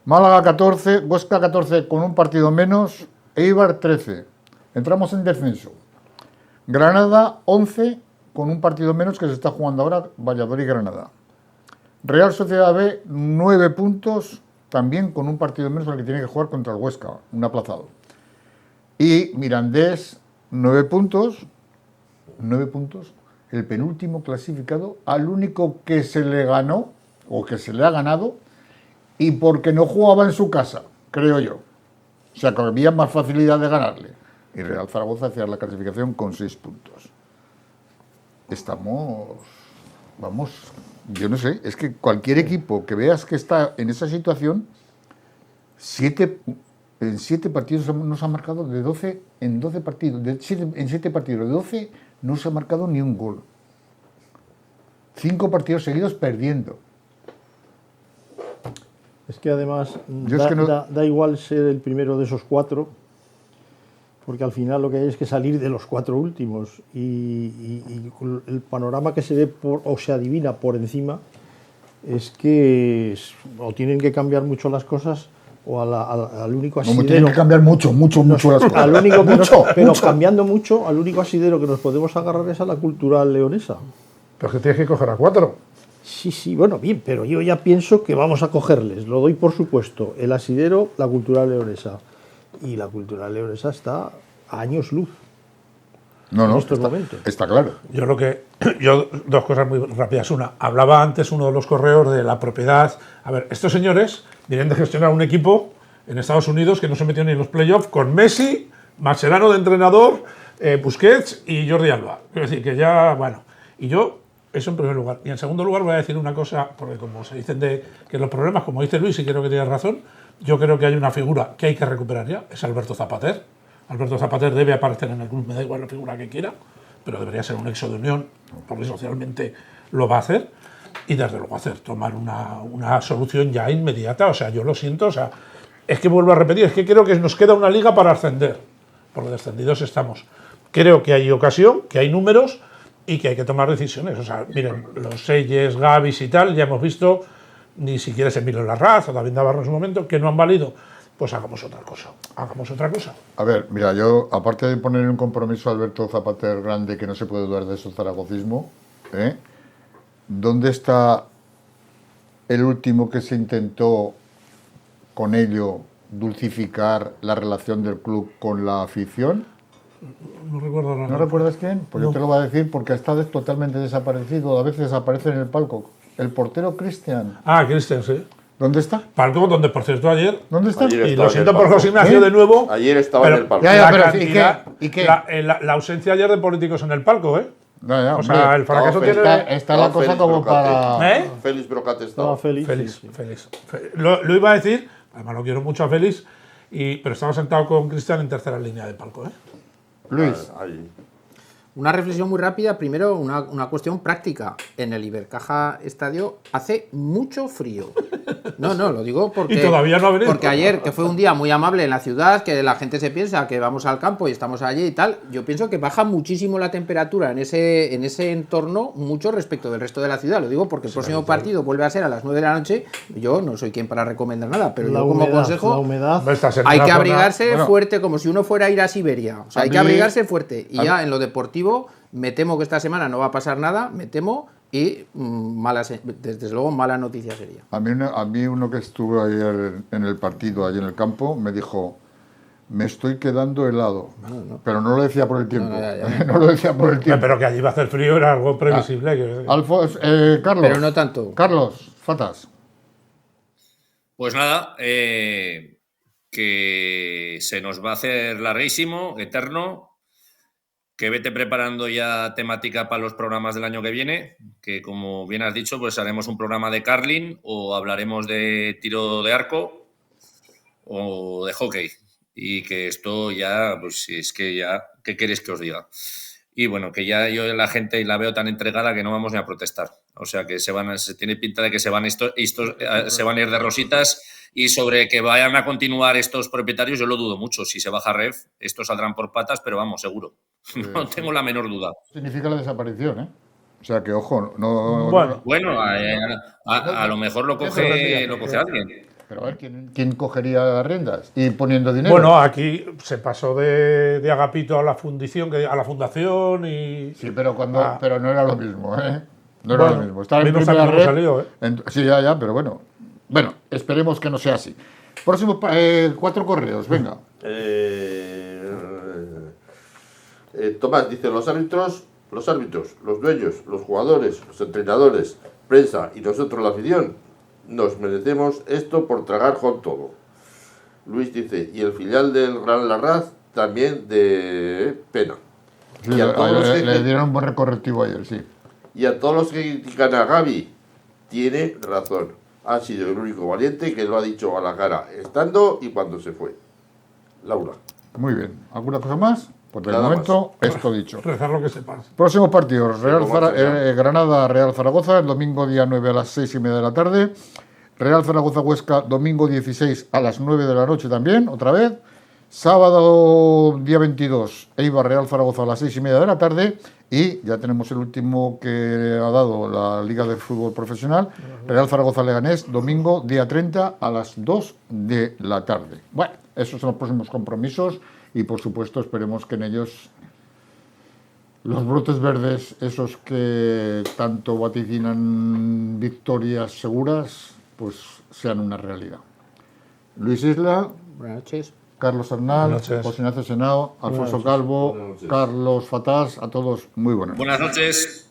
Speaker 1: Málaga 14, Huesca 14 con un partido menos, Eibar 13. Entramos en descenso. Granada 11 con un partido menos que se está jugando ahora, Valladolid-Granada. Real Sociedad B 9 puntos, también con un partido menos al que tiene que jugar contra el Huesca, un aplazado. Y Mirandés 9 puntos, el penúltimo clasificado, al único que se le ganó o que se le ha ganado y porque no jugaba en su casa, creo yo. O sea, que había más facilidad de ganarle. Y Real Zaragoza hacía la clasificación con 6 puntos. Estamos, vamos, yo no sé, es que cualquier equipo que veas que está en esa situación, en 7 partidos no se ha marcado de 12, en 12 partidos, en 7 partidos de 12 no se ha marcado ni un gol. 5 partidos seguidos perdiendo.
Speaker 5: Es que además da igual ser el primero de esos 4, porque al final lo que hay es que salir de los 4 últimos y el panorama que se ve o se adivina por encima es que o tienen que cambiar mucho las cosas o al único asidero...
Speaker 1: No, tienen que cambiar mucho las cosas.
Speaker 5: Al único pero cambiando mucho, al único asidero que nos podemos agarrar es a la Cultural Leonesa.
Speaker 3: Pero que tienes que coger a 4.
Speaker 5: Sí, bueno, bien, pero yo ya pienso que vamos a cogerles, lo doy por supuesto, el asidero, la Cultural Leonesa. Y la Cultural Leonesa está a años luz.
Speaker 1: En estos momentos. Está claro.
Speaker 3: Yo, dos cosas muy rápidas. Una, hablaba antes uno de los correos de la propiedad. A ver, estos señores vienen de gestionar un equipo en Estados Unidos que no se metió ni en los playoffs con Messi, Mascherano de entrenador, Busquets y Jordi Alba. Es decir, que ya, bueno, y yo... Eso en primer lugar. Y en segundo lugar voy a decir una cosa, porque como se dicen que los problemas, como dice Luis, y creo que tienes razón, yo creo que hay una figura que hay que recuperar ya, es Alberto Zapater. Alberto Zapater debe aparecer en el club, me da igual la figura que quiera, pero debería ser un exo de Unión, porque socialmente lo va a hacer, y desde luego tomar una solución ya inmediata. O sea, yo lo siento, o sea, es que vuelvo a repetir, es que creo que nos queda una liga para ascender, porque descendidos estamos. Creo que hay ocasión, que hay números, y que hay que tomar decisiones. O sea, miren, los Selles, Gavis y tal, ya hemos visto, ni siquiera ese Emilio Larraz o David Navarro en su momento, que no han valido. Pues hagamos otra cosa.
Speaker 1: A ver, mira, yo, aparte de poner un compromiso a Alberto Zapater grande, que no se puede dudar de su zaragocismo, ¿dónde está el último que se intentó con ello dulcificar la relación del club con la afición?
Speaker 3: No recuerdo nada.
Speaker 1: ¿No recuerdas quién? Pues
Speaker 3: no.
Speaker 1: Yo te lo voy a decir porque está totalmente desaparecido. A veces desaparece en el palco. El portero Cristian.
Speaker 3: Ah, Cristian, sí.
Speaker 1: ¿Dónde está?
Speaker 3: Palco, donde por cierto ayer...
Speaker 1: ¿Dónde está?
Speaker 3: Y lo siento por José Ignacio de nuevo.
Speaker 7: Ayer estaba en el palco.
Speaker 1: ¿Y qué?
Speaker 3: La ausencia ayer de políticos en el palco, ¿eh?
Speaker 1: O
Speaker 3: sea, el fracaso tiene...
Speaker 1: Está la cosa como para...
Speaker 7: Félix Brocate estaba.
Speaker 3: Félix. Lo iba a decir, además lo quiero mucho a Félix, pero estaba sentado con Cristian en tercera línea de palco, ¿eh?
Speaker 1: Luis.
Speaker 2: Una reflexión muy rápida. Primero, una cuestión práctica. En el Ibercaja Estadio hace mucho frío. No, lo digo porque...
Speaker 3: Y todavía no ha venido.
Speaker 2: Porque ayer, que fue un día muy amable en la ciudad, que la gente se piensa que vamos al campo y estamos allí y tal, yo pienso que baja muchísimo la temperatura en ese entorno, mucho respecto del resto de la ciudad. Lo digo porque el próximo partido vuelve a ser a las 9 de la noche. Yo no soy quien para recomendar nada, pero yo como consejo hay que abrigarse fuerte, como si uno fuera a ir a Siberia. O sea, hay que abrigarse fuerte. Y ya en lo deportivo, me temo que esta semana no va a pasar nada, me temo, y desde luego mala noticia sería.
Speaker 1: A mí uno que estuvo ayer en el partido, allí en el campo, me dijo, me estoy quedando helado. No. Pero no lo decía por el tiempo. No lo decía por el tiempo.
Speaker 3: Pero que allí va a hacer frío era algo previsible.
Speaker 1: Carlos.
Speaker 2: Pero no tanto.
Speaker 1: Carlos, Fatas.
Speaker 4: Pues nada, que se nos va a hacer larguísimo, eterno. Que vete preparando ya temática para los programas del año que viene, que como bien has dicho, pues haremos un programa de curling o hablaremos de tiro de arco o de hockey. Y que esto ya, pues es que ya, ¿qué queréis que os diga? Y bueno, que ya yo la gente la veo tan entregada que no vamos ni a protestar. O sea, que se tiene pinta de que se van a ir de rositas. Y sobre que vayan a continuar estos propietarios, yo lo dudo mucho. Si se baja Ref, estos saldrán por patas, pero vamos, seguro. No tengo la menor duda.
Speaker 1: Significa la desaparición, ¿eh? O sea que, ojo, no...
Speaker 3: Bueno.
Speaker 4: Bueno, a lo mejor lo coge alguien.
Speaker 1: Pero a ver, ¿quién cogería las riendas? Y poniendo dinero.
Speaker 3: Bueno, aquí se pasó de Agapito a la fundación y...
Speaker 1: Sí, pero pero no era lo mismo, ¿eh? No era lo mismo. Estaba en
Speaker 3: menos
Speaker 1: primera
Speaker 3: cómo
Speaker 1: red.
Speaker 3: salió, ¿eh?
Speaker 1: Sí, ya, pero bueno. Bueno, esperemos que no sea así. Próximo, 4 correos, venga.
Speaker 7: Tomás dice, los árbitros, los dueños, los jugadores, los entrenadores, prensa y nosotros la afición, nos merecemos esto por tragar con todo. Luis dice, y el filial del Gran Larraz también de pena.
Speaker 1: Sí, le dieron un buen recorrectivo ayer, sí.
Speaker 7: Y a todos los que critican a Gavi, tiene razón. Ha sido el único valiente que lo ha dicho a la cara, estando y cuando se fue. Laura.
Speaker 1: Muy bien. ¿Alguna cosa más? Pues de
Speaker 7: Nada
Speaker 1: momento, esto dicho.
Speaker 3: Rezar lo que se pase.
Speaker 1: Próximos partidos. Granada, Real Zaragoza, el domingo día 9 a las 6:30 de la tarde. Real Zaragoza Huesca, domingo 16 a las 9 de la noche también, otra vez. Sábado día 22, Eibar Real Zaragoza a las 6:30 de la tarde. Y ya tenemos el último que ha dado la Liga de Fútbol Profesional, Real Zaragoza Leganés, domingo día 30 a las 2 de la tarde. Bueno, esos son los próximos compromisos y por supuesto esperemos que en ellos los brotes verdes, esos que tanto vaticinan victorias seguras, pues sean una realidad. Luis Isla.
Speaker 2: Buenas noches.
Speaker 1: Carlos Arnal, José Ignacio Senao, Alfonso Calvo, Carlos Fatás, a todos muy buenas noches.
Speaker 4: Buenas noches.